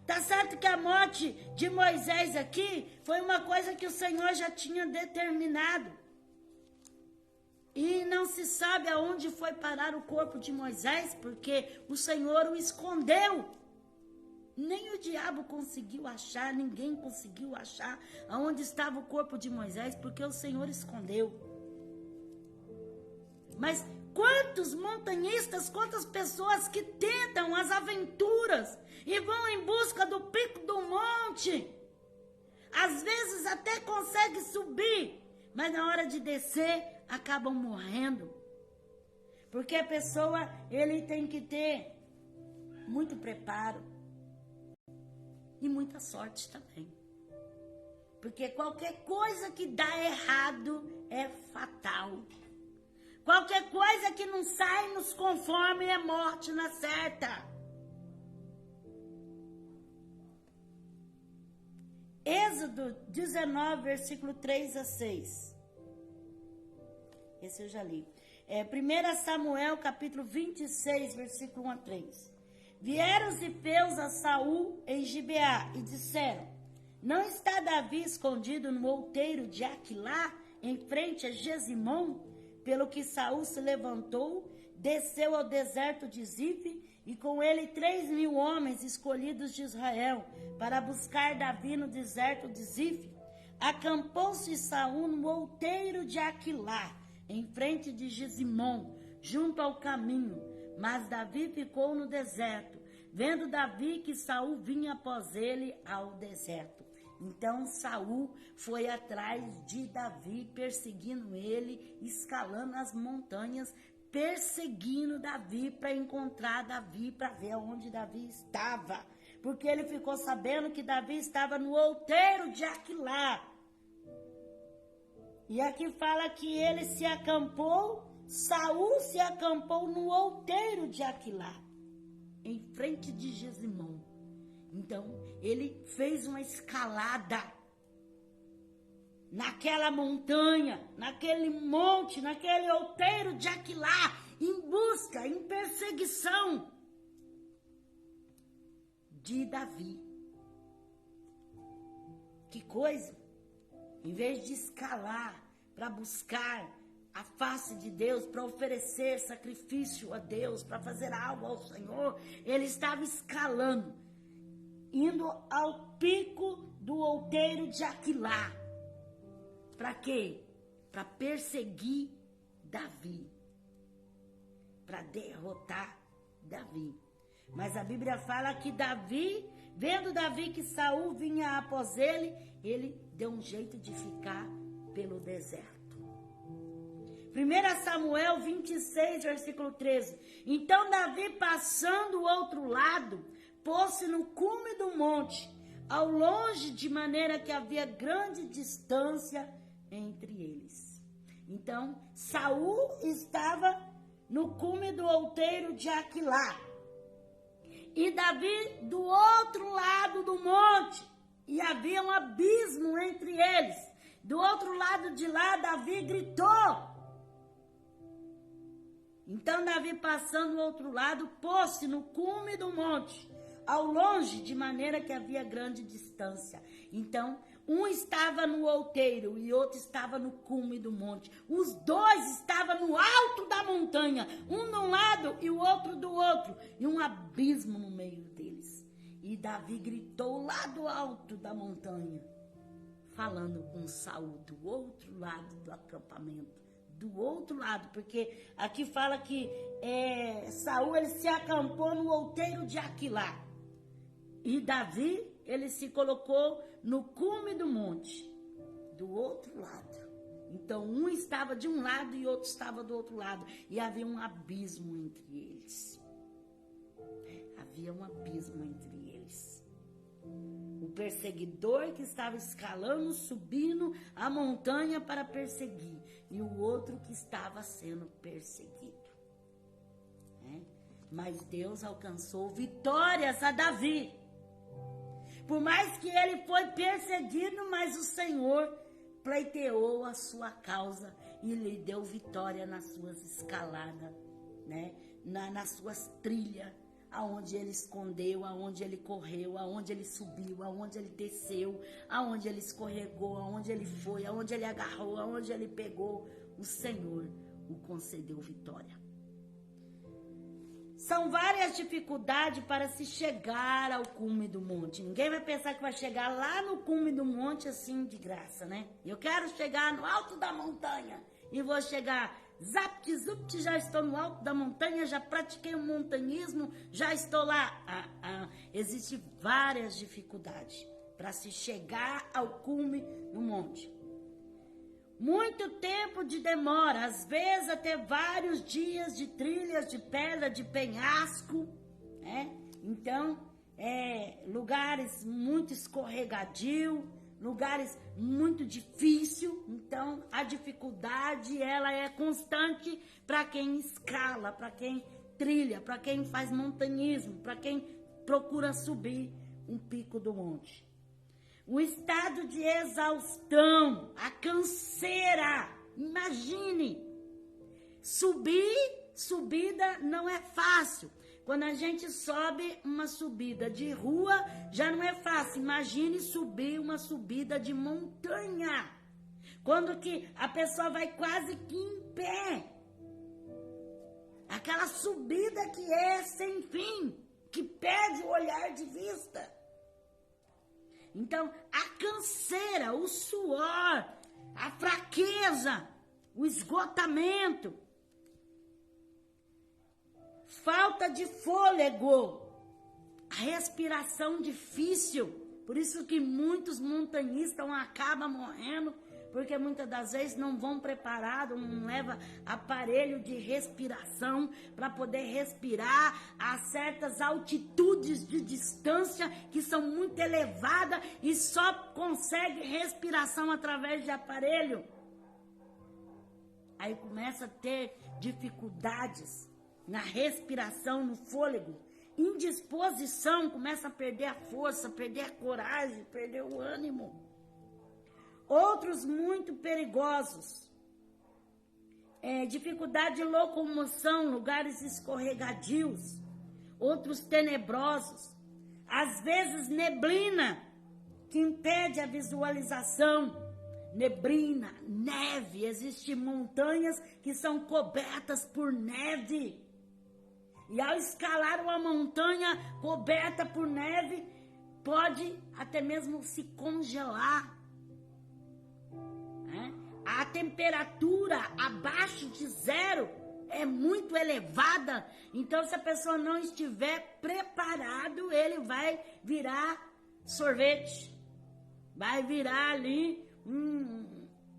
Tá certo que a morte de Moisés aqui foi uma coisa que o Senhor já tinha determinado. E não se sabe aonde foi parar o corpo de Moisés, porque o Senhor o escondeu. Nem o diabo conseguiu achar, ninguém conseguiu achar aonde estava o corpo de Moisés, porque o Senhor escondeu. Mas quantos montanhistas, quantas pessoas que tentam as aventuras e vão em busca do pico do monte, às vezes até conseguem subir, mas na hora de descer acabam morrendo. Porque a pessoa, ele tem que ter muito preparo e muita sorte também. Porque qualquer coisa que dá errado é fatal. Qualquer coisa que não sai nos conforme é morte na certa. Êxodo 19, versículo 3 a 6. Esse eu já li. 1 Samuel, capítulo 26, versículo 1 a 3. Vieram os ifeus a Saul em Gibeá e disseram: não está Davi escondido no outeiro de Aquilá, em frente a Gesimon? Pelo que Saul se levantou, desceu ao deserto de Zife, e com ele 3.000 homens escolhidos de Israel, para buscar Davi no deserto de Zife. acampou-se Saul no outeiro de Aquilá, em frente de Gesimom, junto ao caminho, mas Davi ficou no deserto, vendo Davi que Saul vinha após ele ao deserto. Então Saul foi atrás de Davi, perseguindo ele, escalando as montanhas, perseguindo Davi para encontrar Davi, para ver onde Davi estava. Porque ele ficou sabendo que Davi estava no outeiro de Aquilá. E aqui fala que ele se acampou, Saul se acampou no outeiro de Aquilá, em frente de Gesimom. Então, ele fez uma escalada naquela montanha, naquele monte, naquele outeiro de Aquilá, em busca, em perseguição de Davi. Que coisa! Em vez de escalar para buscar a face de Deus, para oferecer sacrifício a Deus, para fazer algo ao Senhor, ele estava escalando, indo ao pico do outeiro de Aquilá. Para quê? Para perseguir Davi, para derrotar Davi. Mas a Bíblia fala que Davi, vendo Davi que Saul vinha após ele, ele deu um jeito de ficar pelo deserto. 1 Samuel 26, versículo 13. Então Davi, passando o outro lado, pôs-se no cume do monte, ao longe, de maneira que havia grande distância entre eles. Então, Saul estava no cume do outeiro de Aquilá. E Davi do outro lado do monte. E havia um abismo entre eles. Do outro lado de lá, Davi gritou. Então Davi, passando o outro lado, pôs-se no cume do monte, ao longe, de maneira que havia grande distância. Então, um estava no outeiro e outro estava no cume do monte. Os dois estavam no alto da montanha, um de um lado e o outro do outro, e um abismo no meio deles. E Davi gritou lá do alto da montanha, falando com Saul do outro lado do acampamento. Do outro lado, porque aqui fala que Saul, ele se acampou no outeiro de Aquilá. E Davi, ele se colocou no cume do monte, do outro lado. Então, um estava de um lado e outro estava do outro lado. E havia um abismo entre eles. Havia um abismo entre eles. O perseguidor que estava escalando, subindo a montanha para perseguir. E o outro que estava sendo perseguido. Mas Deus alcançou vitórias a Davi. Por mais que ele foi perseguido, mas o Senhor pleiteou a sua causa e lhe deu vitória nas suas escaladas, nas suas trilhas, aonde ele escondeu, aonde ele correu, aonde ele subiu, aonde ele desceu, aonde ele escorregou, aonde ele foi, aonde ele agarrou, aonde ele pegou, o Senhor o concedeu vitória. São várias dificuldades para se chegar ao cume do monte. Ninguém vai pensar que vai chegar lá no cume do monte assim de graça, né? Eu quero chegar no alto da montanha e vou chegar, zapt, zupt, já estou no alto da montanha, já pratiquei o montanhismo, já estou lá. Existem várias dificuldades para se chegar ao cume do monte. Muito tempo de demora, às vezes até vários dias de trilhas de pedra, de penhasco, Então, lugares muito escorregadio, lugares muito difíceis. Então, a dificuldade, ela é constante para quem escala, para quem trilha, para quem faz montanhismo, para quem procura subir um pico do monte. O estado de exaustão, a canseira, imagine, subida não é fácil. Quando a gente sobe uma subida de rua, já não é fácil. Imagine subir uma subida de montanha, quando que a pessoa vai quase que em pé. Aquela subida que é sem fim, que perde o olhar de vista. Então, a canseira, o suor, a fraqueza, o esgotamento, falta de fôlego, a respiração difícil. Por isso que muitos montanhistas acabam morrendo, porque muitas das vezes não vão preparados, não levam aparelho de respiração para poder respirar a certas altitudes de distância que são muito elevadas e só consegue respiração através de aparelho. Aí começa a ter dificuldades na respiração, no fôlego, indisposição, começa a perder a força, perder a coragem, perder o ânimo. Outros muito perigosos, dificuldade de locomoção, lugares escorregadios, outros tenebrosos, às vezes neblina, que impede a visualização, neblina, neve, existem montanhas que são cobertas por neve, e ao escalar uma montanha coberta por neve, pode até mesmo se congelar. A temperatura abaixo de zero é muito elevada, então se a pessoa não estiver preparado, ele vai virar sorvete, vai virar ali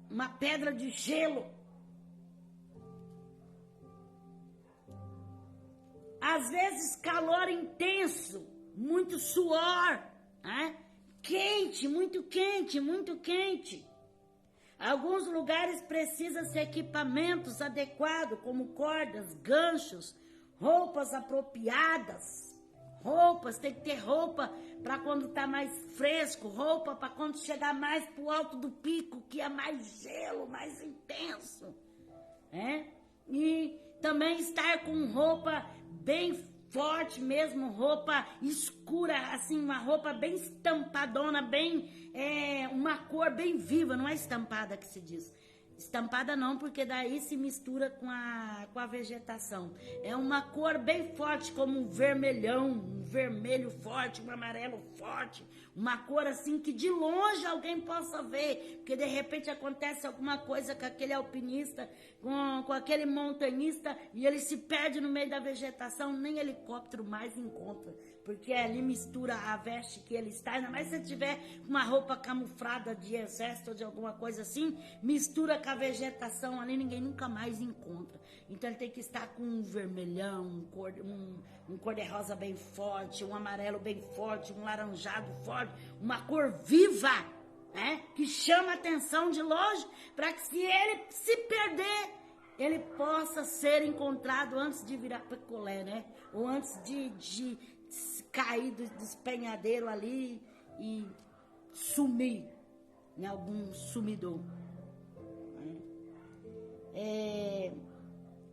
uma pedra de gelo. Às vezes calor intenso, muito suor, quente, muito quente, muito quente. Alguns lugares precisam-se equipamentos adequados, como cordas, ganchos, roupas apropriadas. Roupas, tem que ter roupa para quando está mais fresco, roupa para quando chegar mais para o alto do pico, que é mais gelo, mais intenso. E também estar com roupa bem forte mesmo, roupa escura, assim, uma roupa bem estampadona, uma cor bem viva, não é estampada que se diz. Estampada não, porque daí se mistura com a vegetação. É uma cor bem forte, como um vermelhão, um vermelho forte, um amarelo forte. Uma cor assim que de longe alguém possa ver. Porque de repente acontece alguma coisa com aquele alpinista, com aquele montanhista, e ele se perde no meio da vegetação, nem helicóptero mais encontra. Porque ali mistura a veste que ele está, ainda mais se ele tiver uma roupa camuflada de exército ou de alguma coisa assim, mistura com a vegetação ali, ninguém nunca mais encontra. Então ele tem que estar com um vermelhão, um cor-de-rosa bem forte, um amarelo bem forte, um laranjado forte, uma cor viva, que chama a atenção de longe, para que se ele se perder, ele possa ser encontrado antes de virar picolé, ou antes de cair do despenhadeiro ali e sumir em algum sumidor.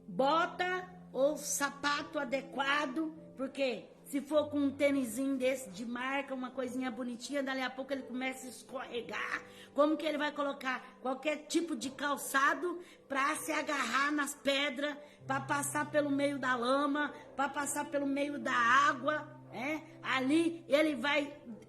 Bota ou sapato adequado, porque se for com um tênisinho desse de marca, uma coisinha bonitinha, dali a pouco ele começa a escorregar. Como que ele vai colocar qualquer tipo de calçado para se agarrar nas pedras, para passar pelo meio da lama, para passar pelo meio da água, Ali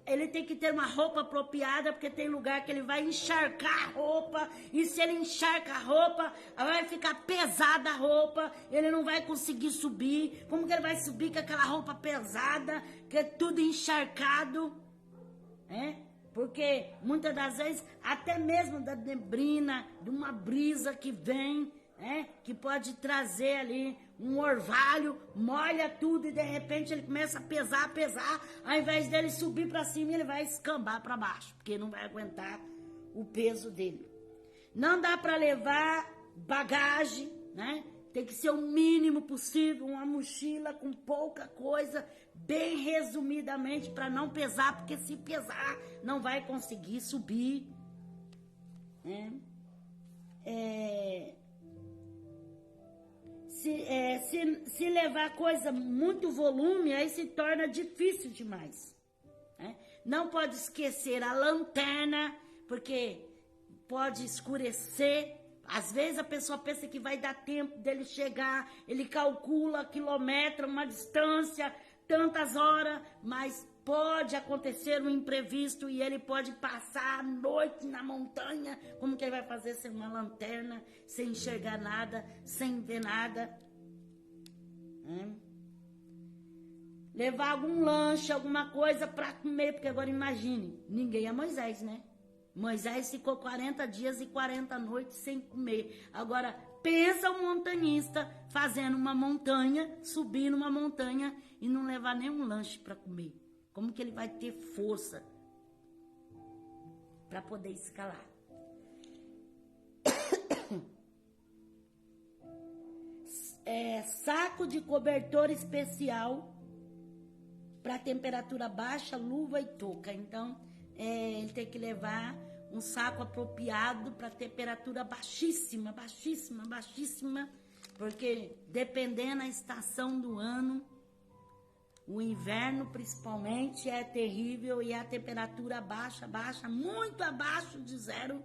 ele tem que ter uma roupa apropriada, porque tem lugar que ele vai encharcar a roupa, e se ele encharca a roupa, vai ficar pesada a roupa, ele não vai conseguir subir. Como que ele vai subir com aquela roupa pesada, que é tudo encharcado, Porque muitas das vezes, até mesmo da neblina, de uma brisa que vem, que pode trazer ali um orvalho, molha tudo e de repente ele começa a pesar, ao invés dele subir para cima, ele vai escambar para baixo, porque não vai aguentar o peso dele. Não dá para levar bagagem, Tem que ser o mínimo possível, uma mochila com pouca coisa, bem resumidamente, para não pesar, porque se pesar, não vai conseguir subir, Se levar coisa, muito volume, aí se torna difícil demais. Não pode esquecer a lanterna, porque pode escurecer. Às vezes a pessoa pensa que vai dar tempo dele chegar, ele calcula quilômetro, uma distância, tantas horas, mas pode acontecer um imprevisto e ele pode passar a noite na montanha. Como que ele vai fazer sem uma lanterna, sem enxergar nada, sem ver nada? Levar algum lanche, alguma coisa para comer, porque agora imagine, ninguém é Moisés, né? Moisés ficou 40 dias e 40 noites sem comer. Agora, pensa um montanhista fazendo uma montanha, subir numa montanha e não levar nenhum lanche para comer. Como que ele vai ter força para poder escalar? Saco de cobertor especial para temperatura baixa, luva e touca. Então, ele tem que levar um saco apropriado para temperatura baixíssima, baixíssima, baixíssima, porque dependendo da estação do ano, o inverno principalmente é terrível e a temperatura baixa, baixa, muito abaixo de zero,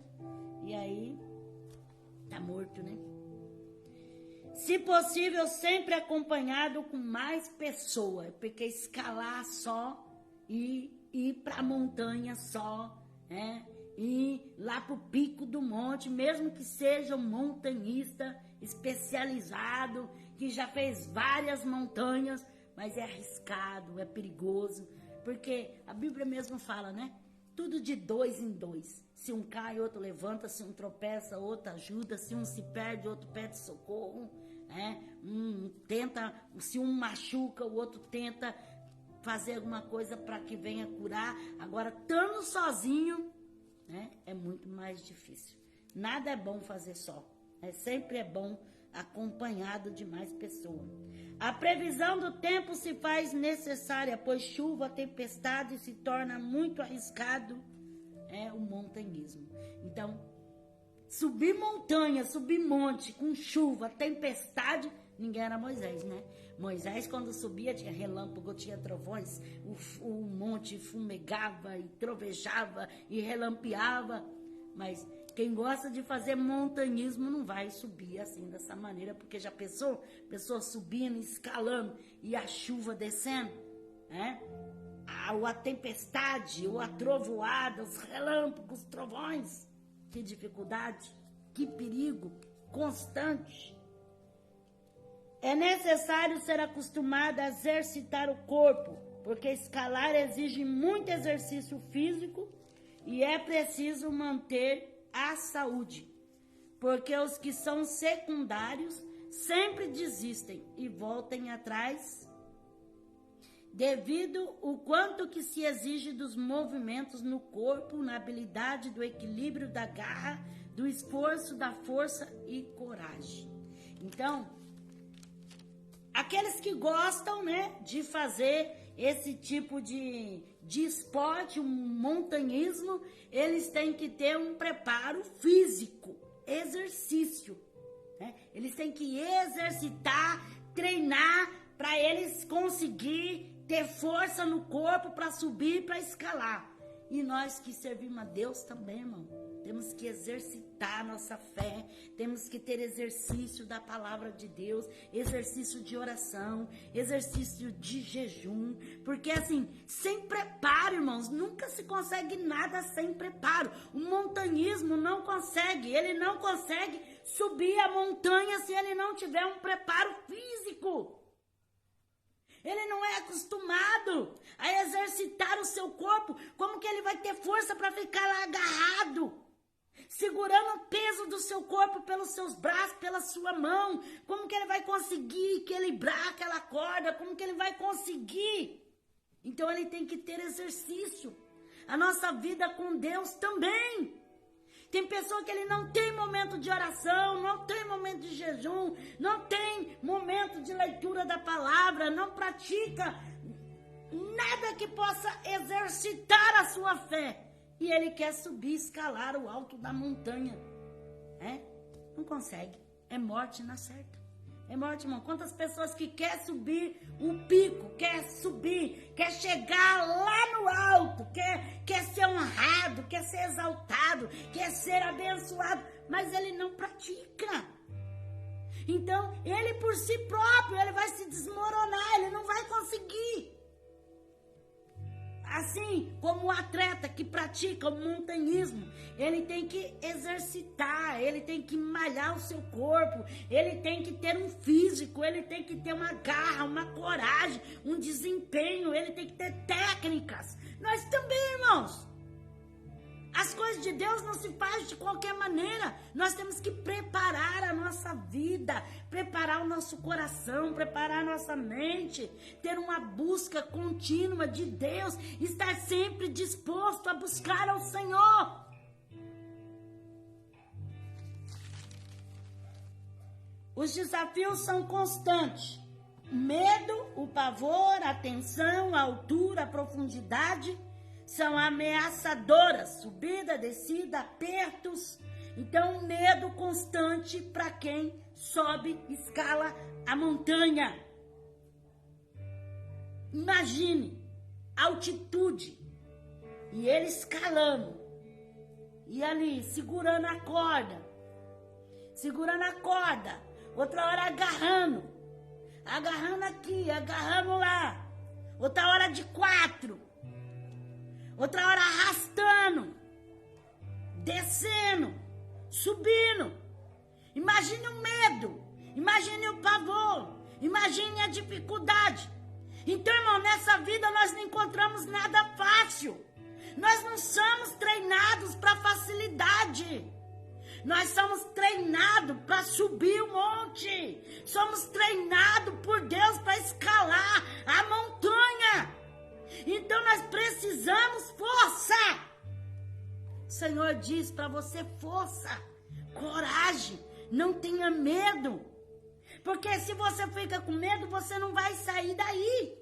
e aí tá morto, né? Se possível, sempre acompanhado com mais pessoas, porque escalar só e ir para a montanha só, né? Ir lá para o pico do monte, mesmo que seja um montanhista especializado, que já fez várias montanhas, mas é arriscado, é perigoso, porque a Bíblia mesmo fala, né? Tudo de 2 em 2. Se um cai, outro levanta, se um tropeça, outro ajuda, se um se perde, outro pede socorro, né? Se um machuca, o outro tenta fazer alguma coisa para que venha curar. Agora, estando sozinho, né, é muito mais difícil. Nada é bom fazer só. Sempre é bom acompanhado de mais pessoas. A previsão do tempo se faz necessária, pois chuva, tempestade se torna muito arriscado o montanhismo. Então, subir montanha, subir monte com chuva, tempestade, ninguém era Moisés, né? Moisés, quando subia, tinha relâmpago, tinha trovões, o monte fumegava e trovejava e relampeava, mas quem gosta de fazer montanhismo não vai subir assim, dessa maneira, porque já pensou? Pessoa subindo, escalando e a chuva descendo, né? Ou a tempestade, ou a trovoada, os relâmpagos, os trovões. Que dificuldade, que perigo constante. É necessário ser acostumado a exercitar o corpo, porque escalar exige muito exercício físico e é preciso manter a saúde, porque os que são secundários sempre desistem e voltem atrás devido o quanto que se exige dos movimentos no corpo, na habilidade do equilíbrio, da garra, do esforço, da força e coragem. Então, aqueles que gostam, né, de fazer esse tipo de esporte, um montanhismo, eles têm que ter um preparo físico, exercício, né? Eles têm que exercitar, treinar para eles conseguir ter força no corpo para subir, para escalar. E nós que servimos a Deus também, irmão, temos que exercitar nossa fé, temos que ter exercício da palavra de Deus, exercício de oração, exercício de jejum, porque assim, sem preparo, irmãos, nunca se consegue nada sem preparo. O montanhismo não consegue, ele não consegue subir a montanha se ele não tiver um preparo físico. Ele não é acostumado a exercitar o seu corpo. Como que ele vai ter força para ficar lá agarrado, segurando o peso do seu corpo pelos seus braços, pela sua mão? Como que ele vai conseguir equilibrar aquela corda? Como que ele vai conseguir? Então ele tem que ter exercício. A nossa vida com Deus também. Tem pessoa que ele não tem momento de oração, não tem momento de jejum, não tem momento de leitura da palavra, não pratica nada que possa exercitar a sua fé. E ele quer subir, escalar o alto da montanha. Não consegue. É morte na certa. É morte, irmão. Quantas pessoas que quer subir um pico, quer subir, quer chegar lá no alto, quer ser honrado, quer ser exaltado, quer ser abençoado, mas ele não pratica. Então, ele por si próprio, ele vai se desmoronar, ele não vai conseguir. Assim como o atleta que pratica o montanhismo, ele tem que exercitar, ele tem que malhar o seu corpo, ele tem que ter um físico, ele tem que ter uma garra, uma coragem, um desempenho, ele tem que ter técnicas. Nós também, irmãos. As coisas de Deus não se fazem de qualquer maneira. Nós temos que preparar a nossa vida, preparar o nosso coração, preparar a nossa mente, ter uma busca contínua de Deus, estar sempre disposto a buscar ao Senhor. Os desafios são constantes. O medo, o pavor, a tensão, a altura, a profundidade são ameaçadoras, subida, descida, apertos. Então, um medo constante para quem sobe, escala a montanha. Imagine altitude e ele escalando e ali segurando a corda, outra hora agarrando aqui, agarrando lá, outra hora de 4. Outra hora arrastando, descendo, subindo. Imagine o medo, imagine o pavor, imagine a dificuldade. Então, irmão, nessa vida nós não encontramos nada fácil. Nós não somos treinados para facilidade. Nós somos treinados para subir o monte. Somos treinados por Deus para escalar a montanha. Então nós precisamos força. O Senhor diz para você força, coragem, não tenha medo. Porque se você fica com medo, você não vai sair daí.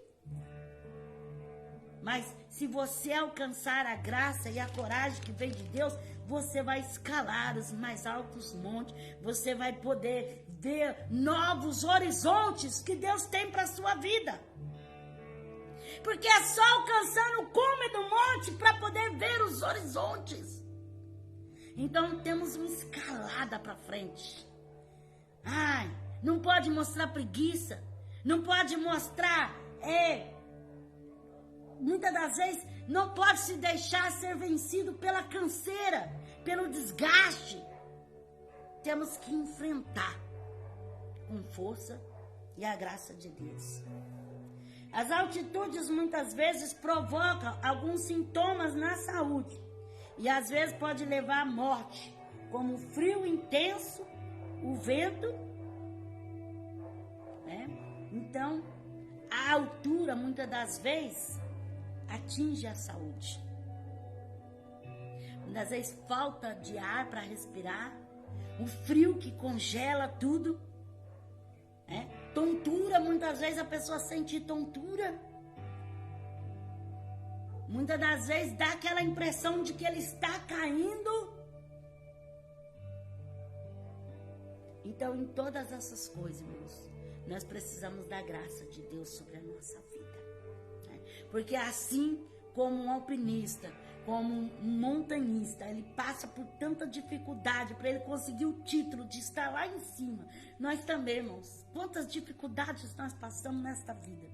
Mas se você alcançar a graça e a coragem que vem de Deus, você vai escalar os mais altos montes, você vai poder ver novos horizontes que Deus tem para a sua vida. Porque é só alcançando o cume do monte para poder ver os horizontes. Então temos uma escalada para frente. Ai, não pode mostrar preguiça, não pode mostrar, muitas das vezes não pode se deixar ser vencido pela canseira, pelo desgaste. Temos que enfrentar com força e a graça de Deus. As altitudes muitas vezes provocam alguns sintomas na saúde e às vezes pode levar à morte, como o frio intenso, o vento, né? Então, a altura muitas das vezes atinge a saúde. Muitas vezes falta de ar para respirar, o frio que congela tudo. Tontura, muitas vezes a pessoa sente tontura. Muitas das vezes dá aquela impressão de que ele está caindo. Então, em todas essas coisas, irmãos, nós precisamos da graça de Deus sobre a nossa vida. Porque assim como um alpinista, como um montanhista, ele passa por tanta dificuldade para ele conseguir o título de estar lá em cima. Nós também, irmãos, quantas dificuldades nós passamos nesta vida.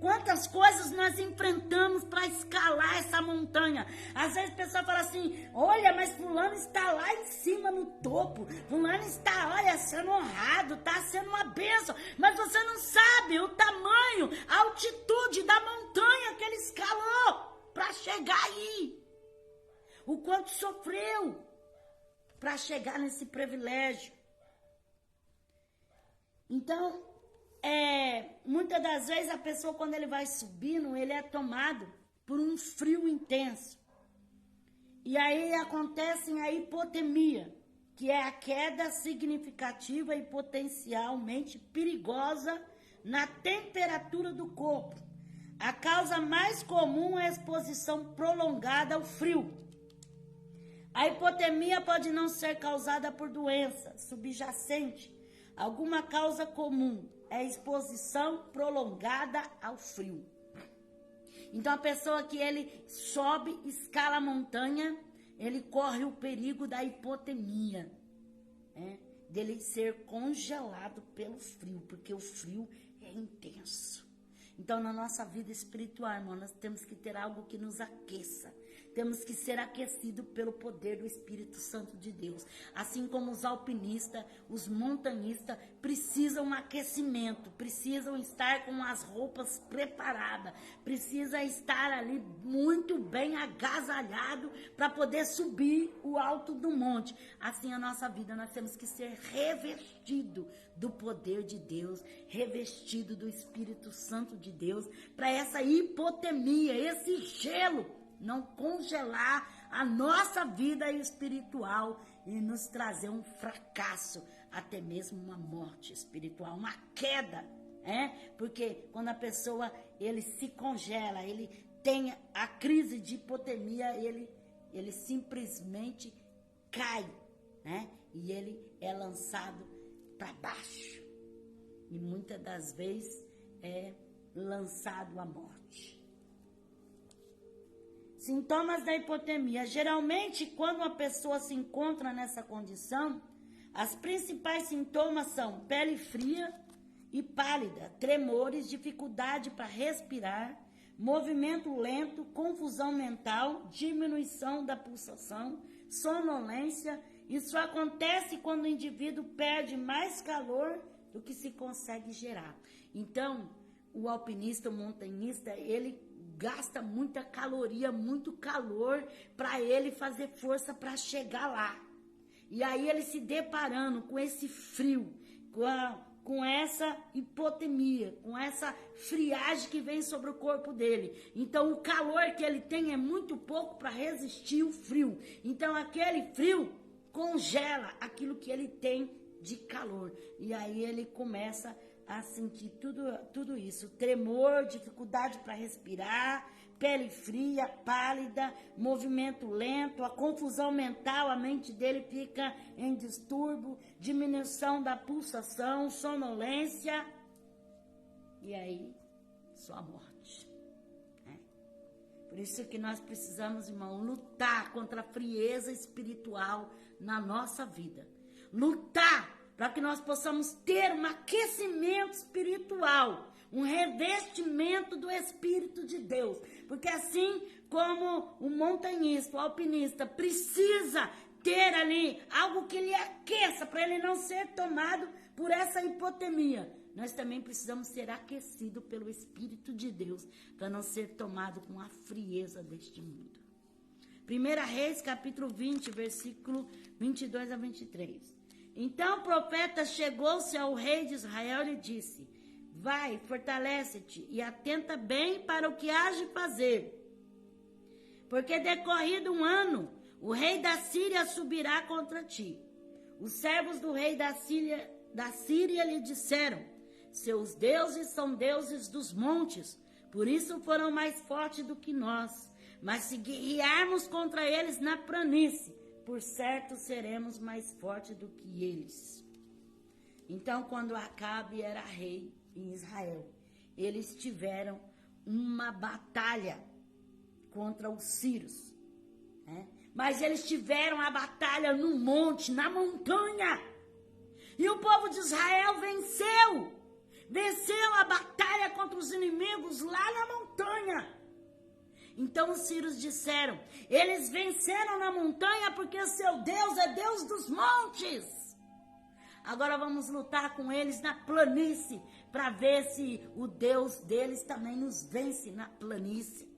Quantas coisas nós enfrentamos para escalar essa montanha. Às vezes a pessoa fala assim, olha, mas fulano está lá em cima no topo. Fulano está, olha, sendo honrado, está sendo uma bênção. Mas você não sabe o tamanho, a altitude da montanha que ele escalou para chegar aí. O quanto sofreu para chegar nesse privilégio. Então, muitas das vezes a pessoa, quando ele vai subindo, ele é tomado por um frio intenso. E aí acontece a hipotermia, que é a queda significativa e potencialmente perigosa na temperatura do corpo. A causa mais comum é a exposição prolongada ao frio. A hipotermia pode não ser causada por doença subjacente. Alguma causa comum é a exposição prolongada ao frio. Então, a pessoa que ele sobe, escala a montanha, ele corre o perigo da hipotermia, dele ser congelado pelo frio, porque o frio é intenso. Então, na nossa vida espiritual, irmão, nós temos que ter algo que nos aqueça. Temos que ser aquecidos pelo poder do Espírito Santo de Deus. Assim como os alpinistas, os montanhistas precisam de aquecimento, precisam estar com as roupas preparadas, precisam estar ali muito bem agasalhado para poder subir o alto do monte. Assim a nossa vida, nós temos que ser revestido do poder de Deus, revestido do Espírito Santo de Deus, para essa hipotermia, esse gelo, não congelar a nossa vida espiritual e nos trazer um fracasso, até mesmo uma morte espiritual, uma queda, porque quando a pessoa, ele se congela, ele tem a crise de hipotermia, ele simplesmente cai, e ele é lançado para baixo, e muitas das vezes é lançado à morte. Sintomas da hipotermia. Geralmente, quando uma pessoa se encontra nessa condição, as principais sintomas são pele fria e pálida, tremores, dificuldade para respirar, movimento lento, confusão mental, diminuição da pulsação, sonolência. Isso acontece quando o indivíduo perde mais calor do que se consegue gerar. Então, o alpinista, o montanhista, ele gasta muita caloria, muito calor para ele fazer força para chegar lá. E aí ele se deparando com esse frio, com essa hipotermia, com essa friagem que vem sobre o corpo dele. Então o calor que ele tem é muito pouco para resistir o frio. Então aquele frio congela aquilo que ele tem de calor. E aí ele começa a sentir tudo isso, tremor, dificuldade para respirar, pele fria, pálida, movimento lento, a confusão mental, a mente dele fica em distúrbio, diminuição da pulsação, sonolência, e aí, só a morte. Por isso que nós precisamos, irmão, lutar contra a frieza espiritual na nossa vida. Lutar para que nós possamos ter um aquecimento espiritual, um revestimento do Espírito de Deus. Porque assim como o montanhista, o alpinista, precisa ter ali algo que lhe aqueça, para ele não ser tomado por essa hipotermia, nós também precisamos ser aquecidos pelo Espírito de Deus, para não ser tomado com a frieza deste mundo. 1 Reis, capítulo 20, versículo 22 a 23. Então o profeta chegou-se ao rei de Israel e lhe disse: vai, fortalece-te e atenta bem para o que hás de fazer. Porque decorrido um ano, o rei da Síria subirá contra ti. Os servos do rei da Síria lhe disseram: seus deuses são deuses dos montes, por isso foram mais fortes do que nós. Mas se guerrearmos contra eles na planície, por certo seremos mais fortes do que eles. Então, quando Acabe era rei em Israel, eles tiveram uma batalha contra os sírios, Mas eles tiveram a batalha no monte, na montanha. E o povo de Israel venceu a batalha contra os inimigos lá na montanha. Então os sírios disseram: eles venceram na montanha porque o seu Deus é Deus dos montes. Agora vamos lutar com eles na planície, para ver se o Deus deles também nos vence na planície.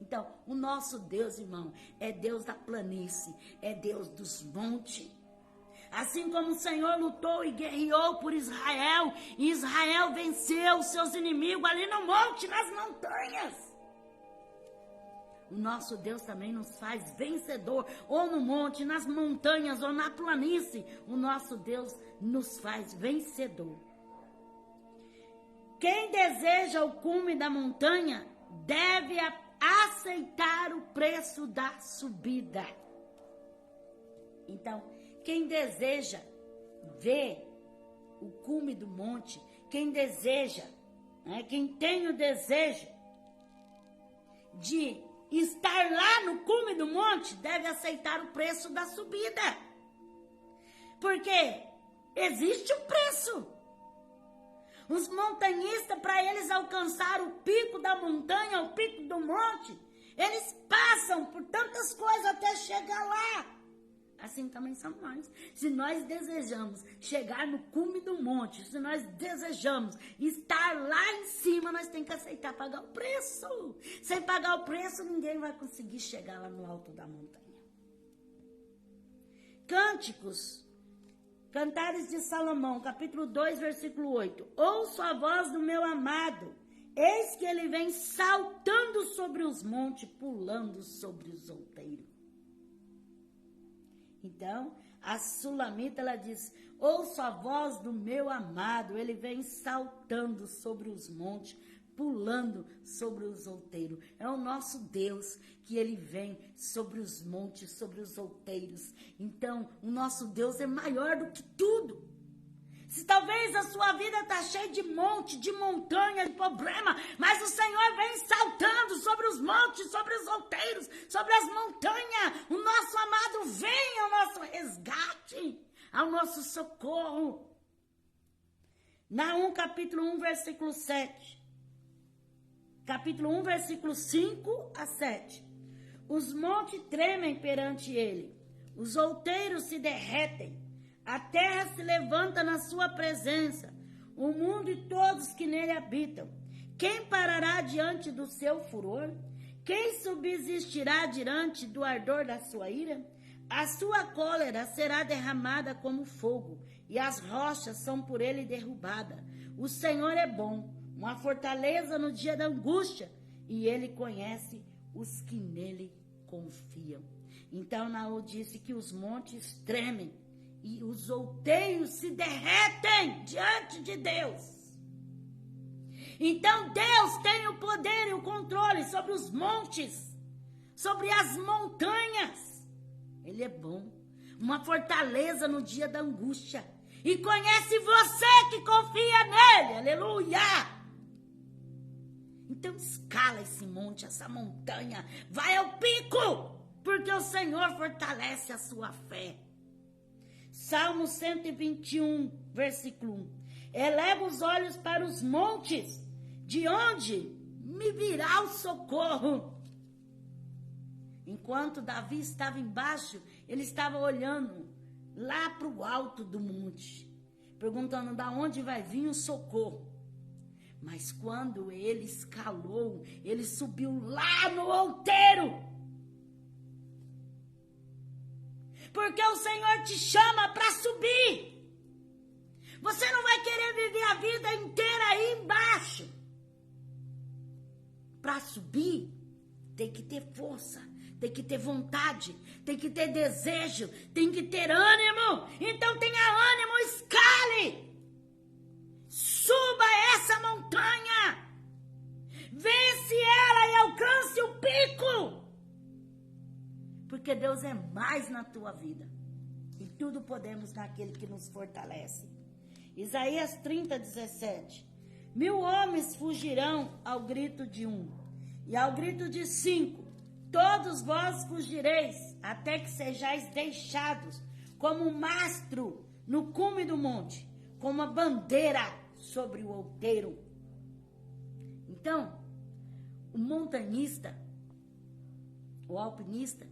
Então, o nosso Deus, irmão, é Deus da planície, é Deus dos montes. Assim como o Senhor lutou e guerreou por Israel, e Israel venceu os seus inimigos ali no monte, nas montanhas. O nosso Deus também nos faz vencedor, ou no monte, nas montanhas, ou na planície. O nosso Deus nos faz vencedor. Quem deseja o cume da montanha deve aceitar o preço da subida. Então, quem deseja ver o cume do monte, quem deseja, quem tem o desejo de estar lá no cume do monte, deve aceitar o preço da subida. Porque existe um preço. Os montanhistas, para eles alcançar o pico da montanha, o pico do monte, eles passam por tantas coisas até chegar lá. Assim também somos nós. Se nós desejamos chegar no cume do monte, se nós desejamos estar lá em cima, nós temos que aceitar pagar o preço. Sem pagar o preço, ninguém vai conseguir chegar lá no alto da montanha. Cânticos, Cantares de Salomão, capítulo 2, versículo 8. Ouço a voz do meu amado, eis que ele vem saltando sobre os montes, pulando sobre os outeiros. Então, a Sulamita, ela diz, ouço a voz do meu amado, ele vem saltando sobre os montes, pulando sobre os outeiros. É o nosso Deus que ele vem sobre os montes, sobre os outeiros. Então, o nosso Deus é maior do que tudo. Se talvez a sua vida está cheia de monte, de montanha, de problema, mas o Senhor vem saltando sobre os montes, sobre os outeiros, sobre as montanhas. O nosso amado vem ao nosso resgate, ao nosso socorro. Naum, capítulo 1, versículo 7. Capítulo 1, versículo 5 a 7. Os montes tremem perante ele, os outeiros se derretem, a terra se levanta na sua presença, o mundo e todos que nele habitam. Quem parará diante do seu furor? Quem subsistirá diante do ardor da sua ira? A sua cólera será derramada como fogo, e as rochas são por ele derrubadas. O Senhor é bom, uma fortaleza no dia da angústia, e ele conhece os que nele confiam. Então Naú disse que os montes tremem, e os outeiros se derretem diante de Deus. Então Deus tem o poder e o controle sobre os montes, sobre as montanhas. Ele é bom, uma fortaleza no dia da angústia. E conhece você que confia nele, aleluia. Então escala esse monte, essa montanha, vai ao pico, porque o Senhor fortalece a sua fé. Salmo 121, versículo 1. Eleva os olhos para os montes, de onde me virá o socorro. Enquanto Davi estava embaixo, ele estava olhando lá para o alto do monte, perguntando de onde vai vir o socorro. Mas quando ele escalou, ele subiu lá no outeiro. Porque o Senhor te chama para subir. Você não vai querer viver a vida inteira aí embaixo. Para subir, tem que ter força, tem que ter vontade, tem que ter desejo, tem que ter ânimo. Então tenha ânimo, escale. Suba essa montanha. Vence ela e alcance o pico. Porque Deus é mais na tua vida. E tudo podemos naquele que nos fortalece. Isaías 30, 17. 1000 homens fugirão ao grito de um, e ao grito de 5. Todos vós fugireis, até que sejais deixados, como um mastro no cume do monte, como a bandeira sobre o outeiro. Então, o montanhista, o alpinista,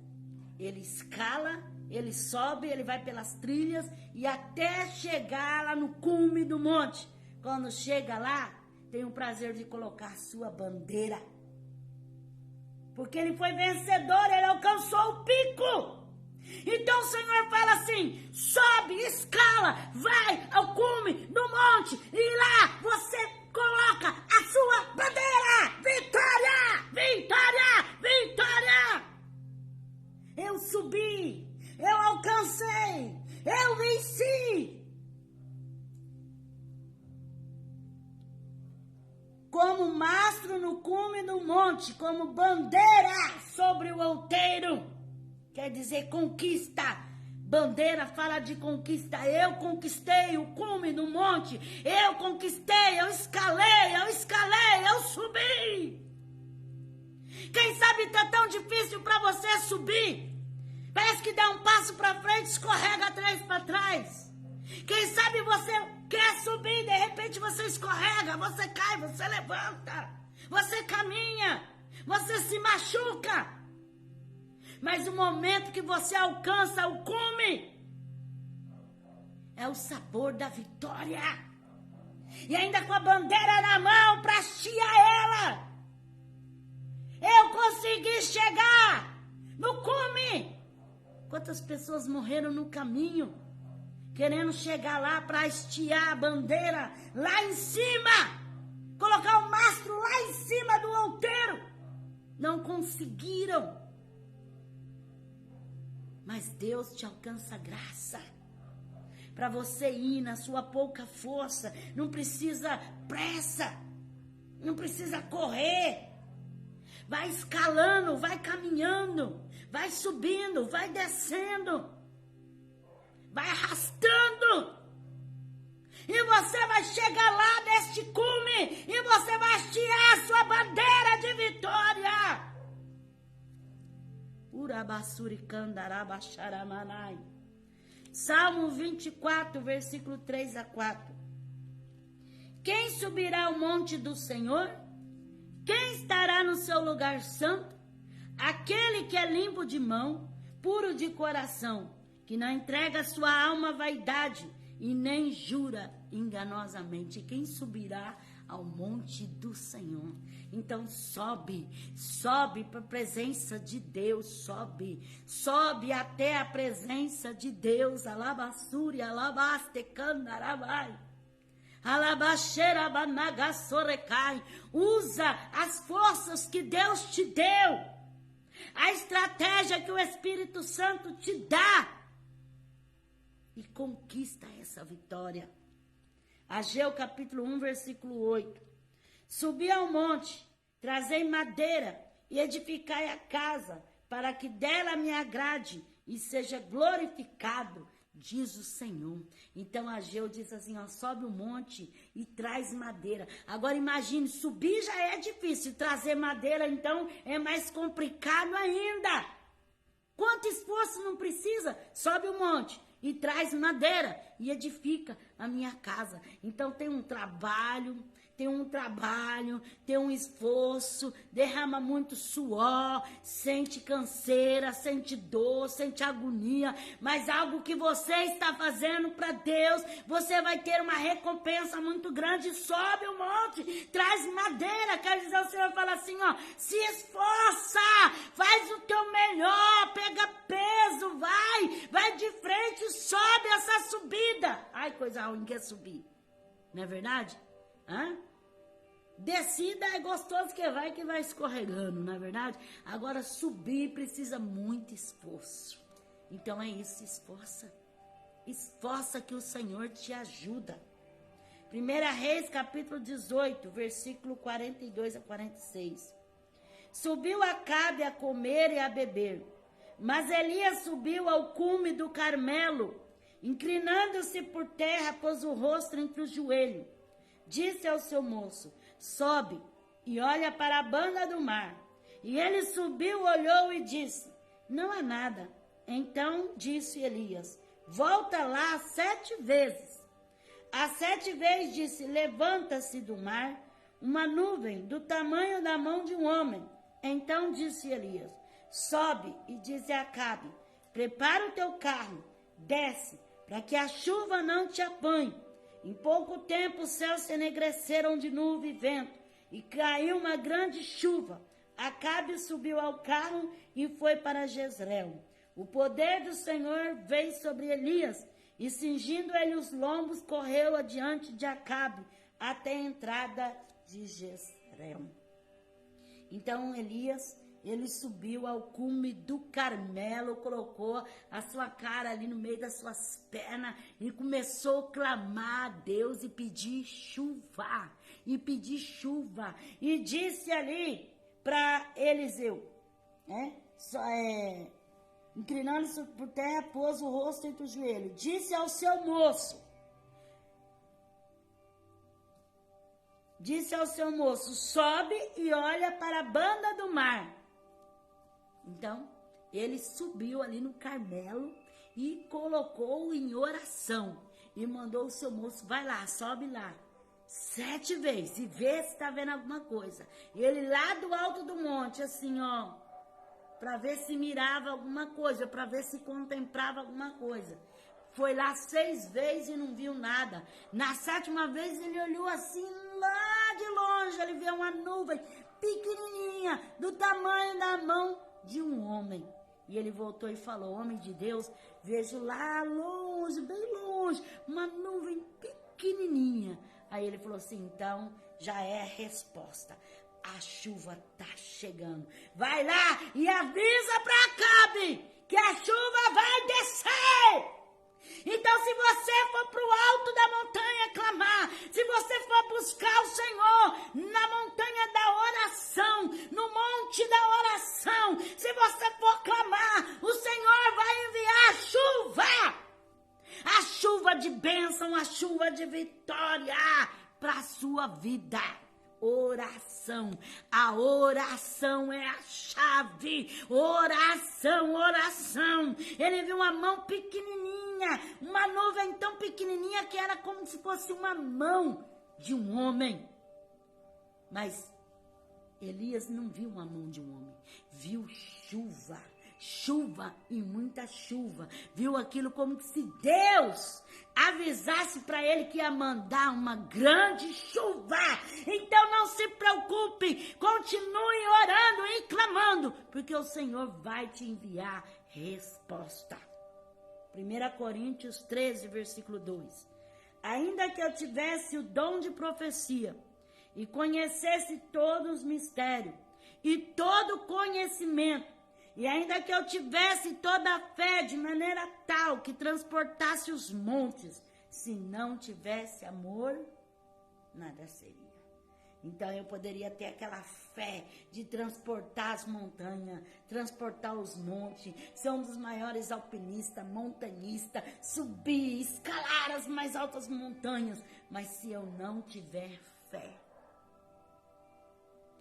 ele escala, ele sobe, ele vai pelas trilhas e até chegar lá no cume do monte. Quando chega lá, tem o prazer de colocar a sua bandeira. Porque ele foi vencedor, ele alcançou o pico. Então o Senhor fala assim, sobe, escala, vai ao cume do monte e lá você coloca a sua bandeira. Vitória, vitória, vitória. Eu subi, eu alcancei, eu venci. Como mastro no cume do monte, como bandeira sobre o outeiro. Quer dizer conquista. Bandeira fala de conquista. Eu conquistei o cume do monte. Eu conquistei, eu escalei, eu subi. Quem sabe tá tão difícil para você subir. Parece que dá um passo para frente, escorrega 3 para trás. Quem sabe você quer subir, de repente repente você escorrega, você cai, você levanta, você caminha, você se machuca. Mas o momento que você alcança o cume, é o sabor da vitória. E ainda com a bandeira na mão para hastear ela. Eu consegui chegar no cume. Quantas pessoas morreram no caminho, querendo chegar lá para hastear a bandeira lá em cima, colocar o mastro lá em cima do outeiro. Não conseguiram. Mas Deus te alcança graça para você ir na sua pouca força. Não precisa pressa, não precisa correr. Vai escalando, vai caminhando, vai subindo, vai descendo, vai arrastando. E você vai chegar lá neste cume e você vai hastear a sua bandeira de vitória. Urabassuricandarabacharamanai. Salmo 24, versículo 3 a 4. Quem subirá ao monte do Senhor? Quem estará no seu lugar santo? Aquele que é limpo de mão, puro de coração, que não entrega a sua alma à vaidade e nem jura enganosamente. Quem subirá ao monte do Senhor? Então sobe para a presença de Deus, sobe até a presença de Deus. Alabassuri, alabastecandarabai. Usa as forças que Deus te deu, a estratégia que o Espírito Santo te dá, e conquista essa vitória. Ageu capítulo 1, versículo 8. Subi ao monte, trazei madeira e edificai a casa, para que dela me agrade e seja glorificado, diz o Senhor. Então Ageu diz assim, ó, sobe o monte e traz madeira. Agora imagine, subir já é difícil, trazer madeira então é mais complicado ainda. Quanto esforço não precisa? Sobe o monte e traz madeira e edifica a minha casa. Então tem um trabalho, tem um esforço, derrama muito suor, sente canseira, sente dor, sente agonia, mas algo que você está fazendo para Deus, você vai ter uma recompensa muito grande. Sobe o monte, traz madeira, quer dizer, o Senhor fala assim, ó, se esforça, faz o teu melhor, pega peso, vai de frente, sobe essa subida. Ai, coisa ruim que é subir, não é verdade? Hã? Descida é gostoso que vai escorregando, não é verdade? Agora subir precisa muito esforço. Então é isso, esforça que o Senhor te ajuda. 1 Reis capítulo 18, versículo 42 a 46. Subiu Acabe a comer e a beber, mas Elias subiu ao cume do Carmelo, inclinando-se por terra, pôs o rosto entre os joelhos. Disse ao seu moço, sobe e olha para a banda do mar. E ele subiu, olhou e disse, não há nada. Então disse Elias, volta lá 7 vezes. As 7 vezes disse, levanta-se do mar uma nuvem do tamanho da mão de um homem. Então disse Elias, sobe e disse a Acabe, prepara o teu carro, desce, para que a chuva não te apanhe. Em pouco tempo os céus se enegreceram de nuvem e vento, e caiu uma grande chuva. Acabe subiu ao carro e foi para Jezreel. O poder do Senhor veio sobre Elias, e cingindo ele os lombos, correu adiante de Acabe, até a entrada de Jezreel. Então Elias, ele subiu ao cume do Carmelo, colocou a sua cara ali no meio das suas pernas e começou a clamar a Deus e pedir chuva. E disse ali para Eliseu, né? Inclinando-se por terra, pôs o rosto entre os joelhos. Disse ao seu moço, sobe e olha para a banda do mar. Então, ele subiu ali no Carmelo e colocou em oração. E mandou o seu moço, vai lá, sobe lá. 7 vezes e vê se tá vendo alguma coisa. E ele lá do alto do monte, assim, ó, para ver se mirava alguma coisa, para ver se contemplava alguma coisa. Foi lá 6 vezes e não viu nada. Na 7ª vez ele olhou assim, lá de longe, ele viu uma nuvem pequenininha, do tamanho da mão de um homem. E ele voltou e falou: homem de Deus, vejo lá longe, bem longe, uma nuvem pequenininha. Aí ele falou assim: então já é a resposta. A chuva tá chegando. Vai lá e avisa para Acabe que a chuva vai descer. Então, se você for para o alto da montanha clamar, se você for buscar o Senhor na montanha da oração, no monte da oração, se você for clamar, o Senhor vai enviar a chuva de bênção, a chuva de vitória para a sua vida. Oração, a oração é a chave, oração. Ele viu uma mão pequenininha, uma nuvem tão pequenininha que era como se fosse uma mão de um homem. Mas Elias não viu uma mão de um homem, viu chuva e muita chuva. Viu aquilo como se Deus avisasse para ele que ia mandar uma grande chuva. Então não se preocupe, continue orando e clamando, porque o Senhor vai te enviar resposta. 1 Coríntios 13, versículo 2. Ainda que eu tivesse o dom de profecia e conhecesse todos os mistérios e todo conhecimento, e ainda que eu tivesse toda a fé de maneira tal que transportasse os montes, se não tivesse amor, nada seria. Então eu poderia ter aquela fé de transportar as montanhas, transportar os montes, ser um dos maiores alpinistas, montanhistas, subir, escalar as mais altas montanhas. Mas se eu não tiver fé,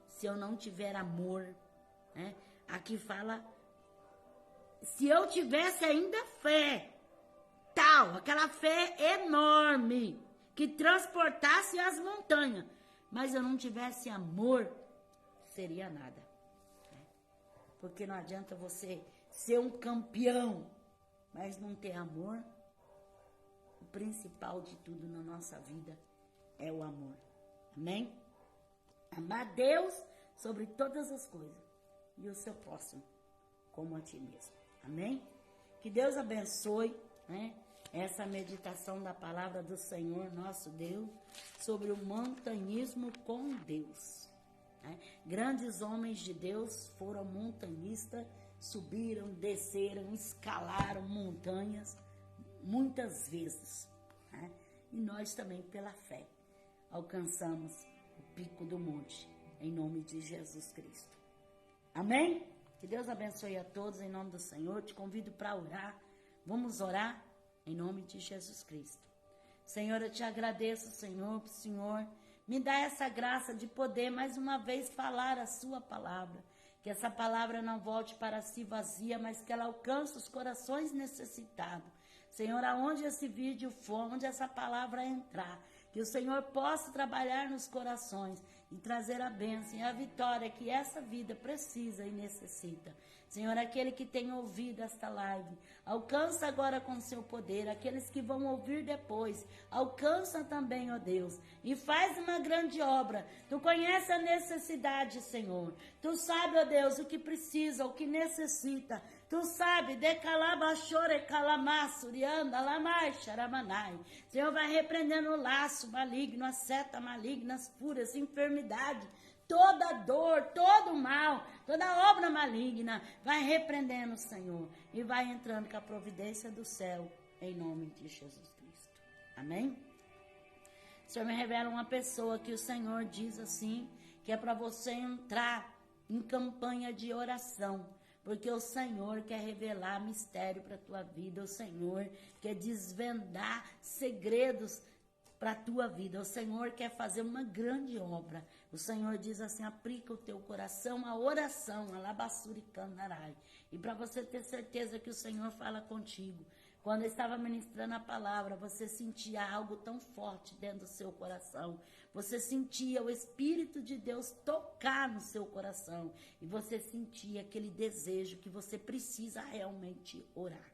se eu não tiver amor, né? Aqui fala, se eu tivesse ainda fé, tal, aquela fé enorme, que transportasse as montanhas, mas eu não tivesse amor, seria nada. Né? Porque não adianta você ser um campeão, mas não ter amor. O principal de tudo na nossa vida é o amor. Amém? Amar Deus sobre todas as coisas. E o seu próximo, como a ti mesmo. Amém? Que Deus abençoe, né, essa meditação da palavra do Senhor, nosso Deus, sobre o montanhismo com Deus. Né? Grandes homens de Deus foram montanhistas, subiram, desceram, escalaram montanhas, muitas vezes. Né? E nós também, pela fé, alcançamos o pico do monte, em nome de Jesus Cristo. Amém? Que Deus abençoe a todos em nome do Senhor. Te convido para orar. Vamos orar em nome de Jesus Cristo. Senhor, eu te agradeço, Senhor, me dá essa graça de poder mais uma vez falar a sua palavra. Que essa palavra não volte para si vazia, mas que ela alcance os corações necessitados. Senhor, aonde esse vídeo for, onde essa palavra entrar, que o Senhor possa trabalhar nos corações e trazer a bênção e a vitória que essa vida precisa e necessita. Senhor, aquele que tem ouvido esta live, alcança agora com seu poder. Aqueles que vão ouvir depois, alcança também, ó Deus, e faz uma grande obra. Tu conhece a necessidade, Senhor. Tu sabe, ó Deus, o que precisa, o que necessita. Tu sabe, decalabachore calamassurianda lamai xaramanai. Senhor, vai repreendendo o laço maligno, a seta maligna, as fúrias, enfermidade, toda dor, todo mal, toda obra maligna, vai repreendendo, Senhor, e vai entrando com a providência do céu, em nome de Jesus Cristo. Amém? O Senhor me revela uma pessoa que o Senhor diz assim, que é para você entrar em campanha de oração, porque o Senhor quer revelar mistério para a tua vida, o Senhor quer desvendar segredos para a tua vida, o Senhor quer fazer uma grande obra. O Senhor diz assim, aplica o teu coração à oração, alabassuricandarai. E para você ter certeza que o Senhor fala contigo, Quando eu estava ministrando a palavra, você sentia algo tão forte dentro do seu coração. Você sentia o Espírito de Deus tocar no seu coração. E você sentia aquele desejo que você precisa realmente orar.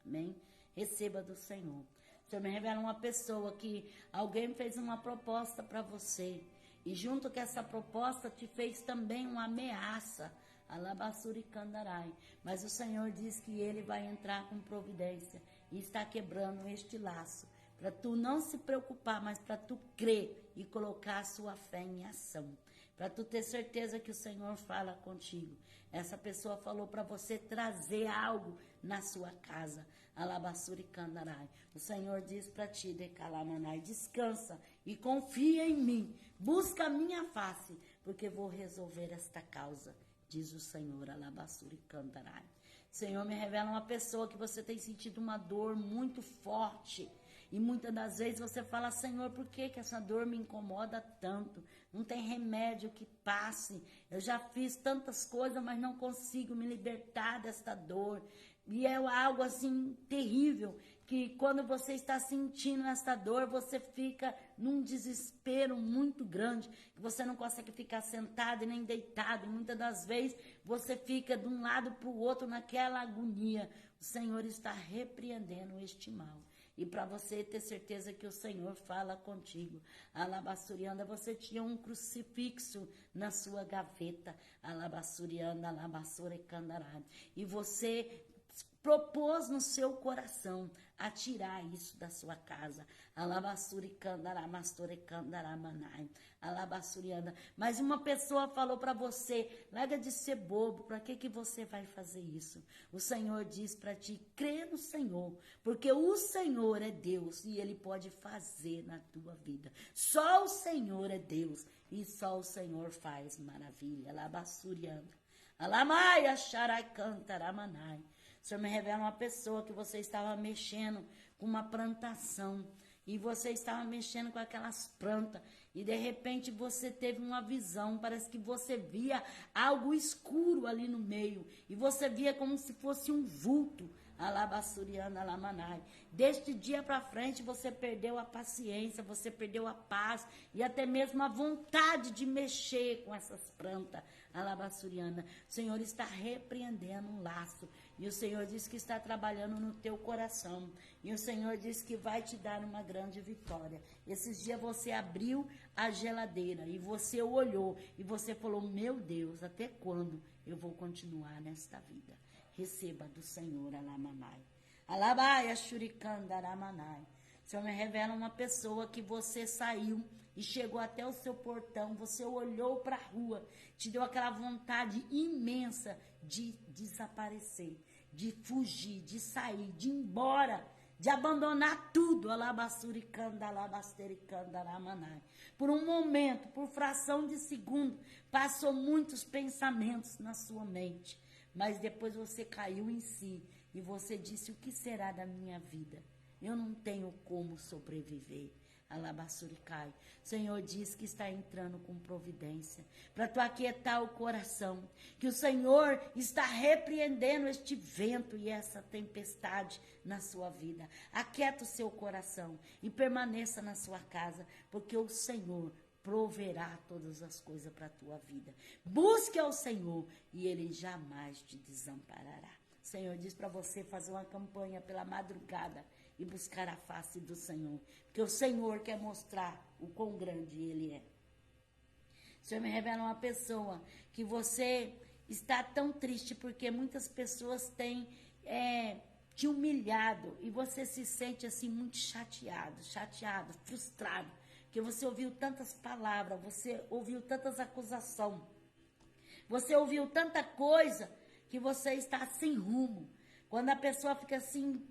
Amém? Receba do Senhor. O Senhor me revela uma pessoa que alguém fez uma proposta para você. E junto com essa proposta te fez também uma ameaça. Alabassuri Candarai. Mas o Senhor diz que Ele vai entrar com providência e está quebrando este laço. Para tu não se preocupar, mas para tu crer e colocar a sua fé em ação. Para tu ter certeza que o Senhor fala contigo. Essa pessoa falou para você trazer algo na sua casa. Alabassuri Candarai. O Senhor diz para ti, Decalamanai, descansa e confia em mim. Busca a minha face, porque vou resolver esta causa. Diz o Senhor, Alabassuri Candarai. Senhor, me revela uma pessoa que você tem sentido uma dor muito forte. E muitas das vezes você fala, Senhor, por que essa dor me incomoda tanto? Não tem remédio que passe. Eu já fiz tantas coisas, mas não consigo me libertar desta dor. E é algo assim terrível, que quando você está sentindo essa dor, você fica num desespero muito grande, que você não consegue ficar sentado e nem deitado. E muitas das vezes você fica de um lado para o outro naquela agonia. O Senhor está repreendendo este mal. E para você ter certeza que o Senhor fala contigo. Alabassurianda, você tinha um crucifixo na sua gaveta. Alabassurianda, alabassure candará. E você propôs no seu coração a tirar isso da sua casa. Alabassuri candará, mastore candará, manai. Alabassurianda. Mas uma pessoa falou para você, larga de ser bobo, para que você vai fazer isso? O Senhor diz para ti, crê no Senhor, porque o Senhor é Deus e Ele pode fazer na tua vida. Só o Senhor é Deus e só o Senhor faz maravilha. Alabassurianda. Alamai, xarai cantará, manai. O Senhor me revela uma pessoa que você estava mexendo com uma plantação. E você estava mexendo com aquelas plantas. E de repente você teve uma visão. Parece que você via algo escuro ali no meio. E você via como se fosse um vulto. Alabassuriana, alamanai. Deste dia para frente você perdeu a paciência, você perdeu a paz e até mesmo a vontade de mexer com essas plantas. Alabassuriana. O Senhor está repreendendo um laço. E o Senhor diz que está trabalhando no teu coração. E o Senhor diz que vai te dar uma grande vitória. Esses dias você abriu a geladeira e você olhou e você falou, meu Deus, até quando eu vou continuar nesta vida? Receba do Senhor, alamanai. Alabaia, shurikanda, alamanai. O Senhor me revela uma pessoa que você saiu e chegou até o seu portão, você olhou para a rua, te deu aquela vontade imensa de desaparecer, de fugir, de sair, de ir embora, de abandonar tudo. Alabassuricanda, alabastericanda, alamanai. Por um momento, por fração de segundo, passou muitos pensamentos na sua mente, mas depois você caiu em si e você disse, o que será da minha vida? Eu não tenho como sobreviver. Alabassuricai. O Senhor diz que está entrando com providência para tu aquietar o coração, que o Senhor está repreendendo este vento e essa tempestade na sua vida. Aquieta o seu coração e permaneça na sua casa, porque o Senhor proverá todas as coisas para a tua vida. Busque ao Senhor e Ele jamais te desamparará. O Senhor diz para você fazer uma campanha pela madrugada e buscar a face do Senhor, porque o Senhor quer mostrar o quão grande Ele é. O Senhor me revela uma pessoa que você está tão triste porque muitas pessoas têm te humilhado e você se sente assim muito chateado, frustrado, porque você ouviu tantas palavras, você ouviu tantas acusações, você ouviu tanta coisa que você está sem rumo. Quando a pessoa fica assim,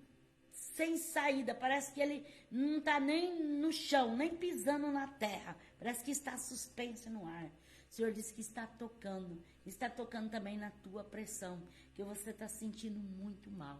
sem saída, parece que ele não está nem no chão, nem pisando na terra, parece que está suspenso no ar. O Senhor disse que está tocando também na tua pressão, que você está sentindo muito mal.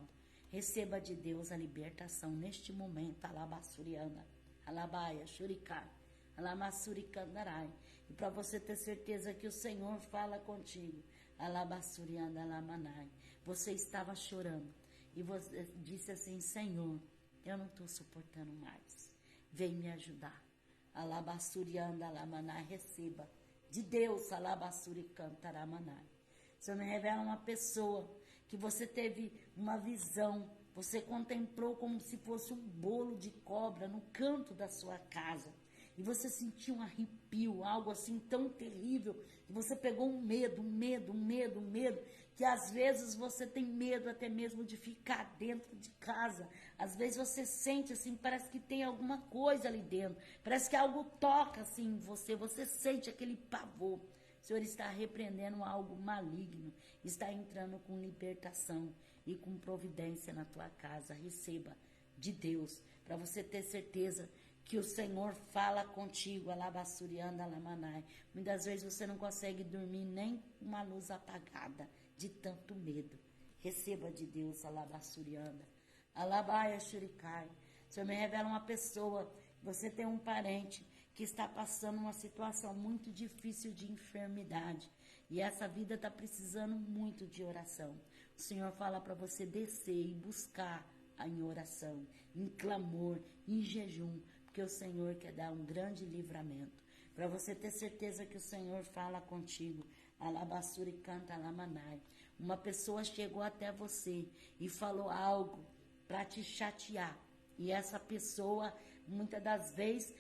Receba de Deus a libertação neste momento. Alabassuriana, alabaia, shurikai, alamassuricandarai. E para você ter certeza que o Senhor fala contigo, alabassuriana, alamanai. Você estava chorando. e você disse assim: Senhor, eu não estou suportando mais, vem me ajudar. Alabassuri anda alamanai, receba de Deus, alabassuri canta alamanai. O Senhor me revela uma pessoa que você teve uma visão, você contemplou como se fosse um bolo de cobra no canto da sua casa. E você sentiu um arrepio, algo assim tão terrível, que você pegou um medo, que às vezes você tem medo até mesmo de ficar dentro de casa. Às vezes você sente assim, parece que tem alguma coisa ali dentro, parece que algo toca assim em você, você sente aquele pavor. O Senhor está repreendendo algo maligno, está entrando com libertação e com providência na tua casa. Receba de Deus, para você ter certeza que o Senhor fala contigo, alabassurianda, alamanai. Muitas vezes você não consegue dormir nem com uma luz apagada, de tanto medo. Receba de Deus, alabassurianda, alabaia shurikai. O Senhor me revela uma pessoa, você tem um parente que está passando uma situação muito difícil de enfermidade. E essa vida está precisando muito de oração. O Senhor fala para você descer e buscar em oração, em clamor, em jejum, porque o Senhor quer dar um grande livramento. Para você ter certeza que o Senhor fala contigo. Alabassuri canta alamanai. Uma pessoa chegou até você e falou algo para te chatear. E essa pessoa, muitas das vezes,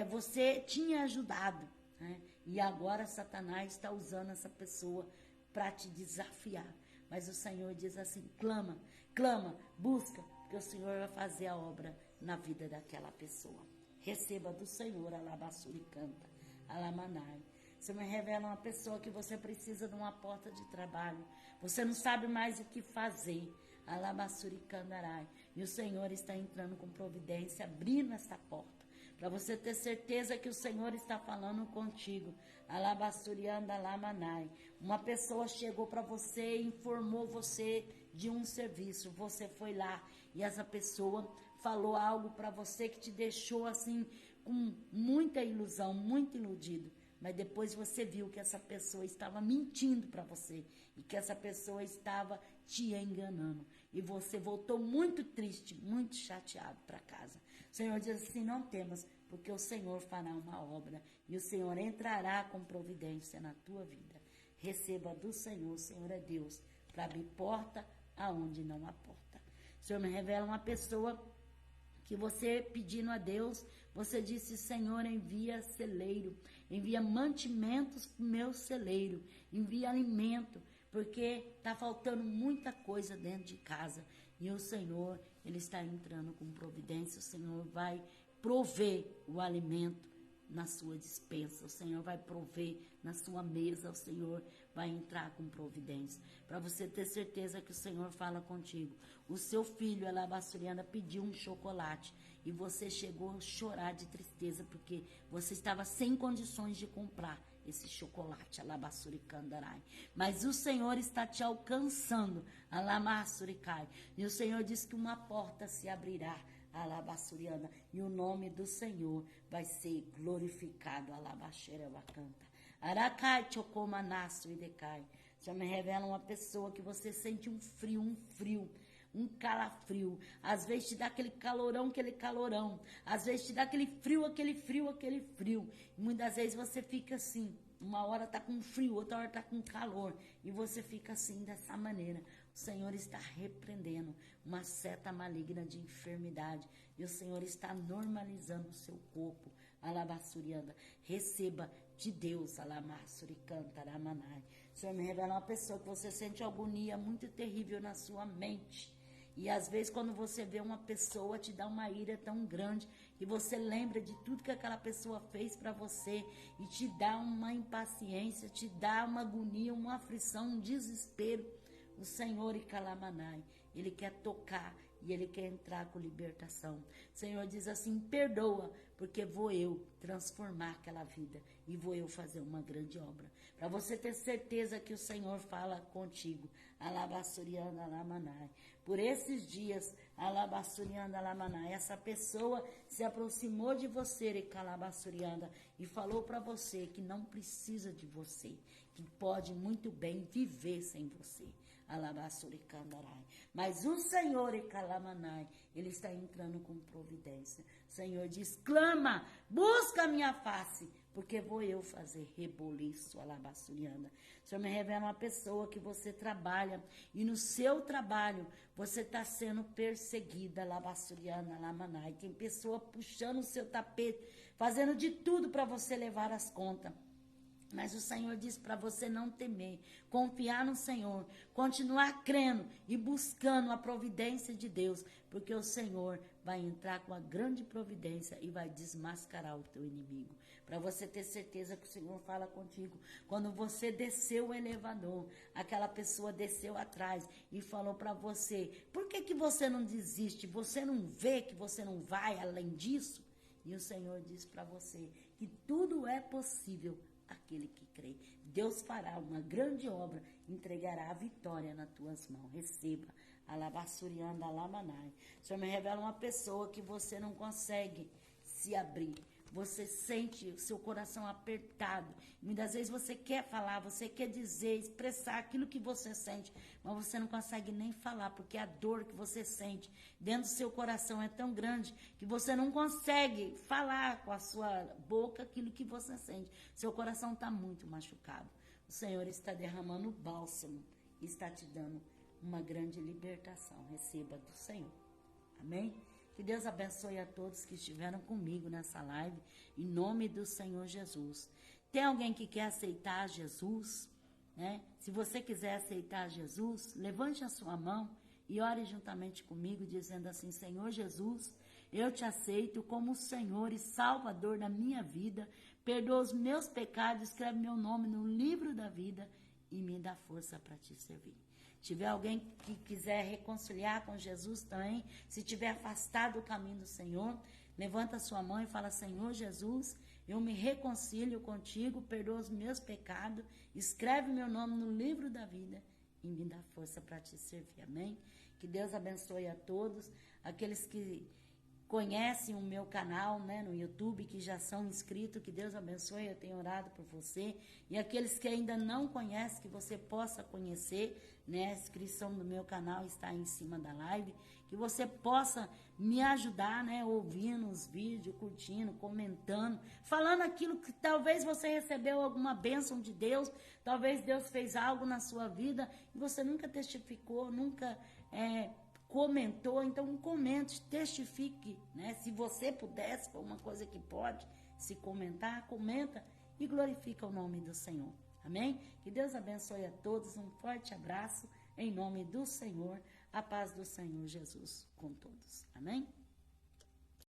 você tinha ajudado, né? E agora Satanás está usando essa pessoa para te desafiar. Mas o Senhor diz assim: clama, clama, busca, porque o Senhor vai fazer a obra na vida daquela pessoa. Receba do Senhor, alabassuri canta, alamanai. Você me revela uma pessoa que você precisa de uma porta de trabalho. Você não sabe mais o que fazer. Alabassuri candarai. E o Senhor está entrando com providência, abrindo essa porta. Para você ter certeza que o Senhor está falando contigo. Alabassurianda alamanai. Uma pessoa chegou para você e informou você de um serviço. Você foi lá e essa pessoa falou algo para você que te deixou assim com muita ilusão, muito iludido. Mas depois você viu que essa pessoa estava mentindo para você e que essa pessoa estava te enganando. E você voltou muito triste, muito chateado para casa. O Senhor diz assim: não temas, porque o Senhor fará uma obra e o Senhor entrará com providência na tua vida. Receba do Senhor, o Senhor é Deus, para abrir porta aonde não há porta. O Senhor me revela uma pessoa que você pedindo a Deus, você disse: Senhor, envia celeiro, envia mantimentos para o meu celeiro, envia alimento, porque está faltando muita coisa dentro de casa. E o Senhor, Ele está entrando com providência, o Senhor vai prover o alimento na sua despensa, o Senhor vai prover na sua mesa, o Senhor vai entrar com providência. Para você ter certeza que o Senhor fala contigo. O seu filho, alabassuriana, pediu um chocolate e você chegou a chorar de tristeza porque você estava sem condições de comprar esse chocolate, alabassuricandarai. Mas o Senhor está te alcançando, alamassurikai. E o Senhor diz que uma porta se abrirá, alabassuriana, e o nome do Senhor vai ser glorificado, alabaxeira bacanta. Aracai chocomanasso e decai. O Senhor me revela uma pessoa que você sente um frio, um calafrio. Às vezes te dá aquele calorão. Às vezes te dá aquele frio. E muitas vezes você fica assim. Uma hora tá com frio, outra hora tá com calor. E você fica assim, dessa maneira. O Senhor está repreendendo uma seta maligna de enfermidade. E o Senhor está normalizando o seu corpo. Alabassurianda. Receba de Deus. Alamassuricanta, aramanai. O Senhor me revela uma pessoa que você sente agonia muito terrível na sua mente. E às vezes quando você vê uma pessoa, te dá uma ira tão grande que você lembra de tudo que aquela pessoa fez para você e te dá uma impaciência, te dá uma agonia, uma aflição, um desespero. O Senhor e Calamanai, Ele quer tocar e Ele quer entrar com libertação. O Senhor diz assim: perdoa, porque vou eu transformar aquela vida e vou eu fazer uma grande obra. Para você ter certeza que o Senhor fala contigo. Alabassurianda alamanai. Por esses dias, alabassurianda alamanai, essa pessoa se aproximou de você, recalabassurianda, e falou para você que não precisa de você, que pode muito bem viver sem você. Alabassuricandarai. Mas o Senhor, Ecalamanai, Ele está entrando com providência. O Senhor diz, clama, busca a minha face, porque vou eu fazer reboliço, alabassurianda. O Senhor me revela uma pessoa que você trabalha, e no seu trabalho você está sendo perseguida, alabassurianda, alamanai. Tem pessoa puxando o seu tapete, fazendo de tudo para você levar as contas. Mas o Senhor diz para você não temer, confiar no Senhor, continuar crendo e buscando a providência de Deus, porque o Senhor vai entrar com a grande providência e vai desmascarar o teu inimigo. Para você ter certeza que o Senhor fala contigo. Quando você desceu o elevador, aquela pessoa desceu atrás e falou para você, por que você não desiste? Você não vê que você não vai além disso? E o Senhor diz para você que tudo é possível aquele que crê. Deus fará uma grande obra, entregará a vitória nas tuas mãos. Receba. Alabassurianda, alamanai. O Senhor me revela uma pessoa que você não consegue se abrir. Você sente o seu coração apertado. Muitas vezes você quer falar, você quer dizer, expressar aquilo que você sente, mas você não consegue nem falar, porque a dor que você sente dentro do seu coração é tão grande que você não consegue falar com a sua boca aquilo que você sente. Seu coração está muito machucado. O Senhor está derramando bálsamo e está te dando uma grande libertação. Receba do Senhor. Amém? Que Deus abençoe a todos que estiveram comigo nessa live, em nome do Senhor Jesus. Tem alguém que quer aceitar Jesus, né? Se você quiser aceitar Jesus, levante a sua mão e ore juntamente comigo, dizendo assim, Senhor Jesus, eu te aceito como Senhor e Salvador da minha vida, perdoa os meus pecados, escreve meu nome no livro da vida e me dá força para te servir. Se tiver alguém que quiser reconciliar com Jesus também, se tiver afastado do caminho do Senhor, levanta a sua mão e fala, Senhor Jesus, eu me reconcilio contigo, perdoa os meus pecados, escreve meu nome no livro da vida e me dá força para te servir. Amém? Que Deus abençoe a todos, aqueles que conhecem o meu canal, né, no YouTube, que já são inscritos, que Deus abençoe, eu tenho orado por você, e aqueles que ainda não conhecem, que você possa conhecer, né, a inscrição do meu canal está aí em cima da live, que você possa me ajudar, né, ouvindo os vídeos, curtindo, comentando, falando aquilo que talvez você recebeu alguma bênção de Deus, talvez Deus fez algo na sua vida, e você nunca testificou, nunca comentou, então comente, testifique, né? Se você pudesse, for uma coisa que pode se comentar, comenta e glorifica o nome do Senhor. Amém? Que Deus abençoe a todos, um forte abraço, em nome do Senhor, a paz do Senhor Jesus com todos. Amém?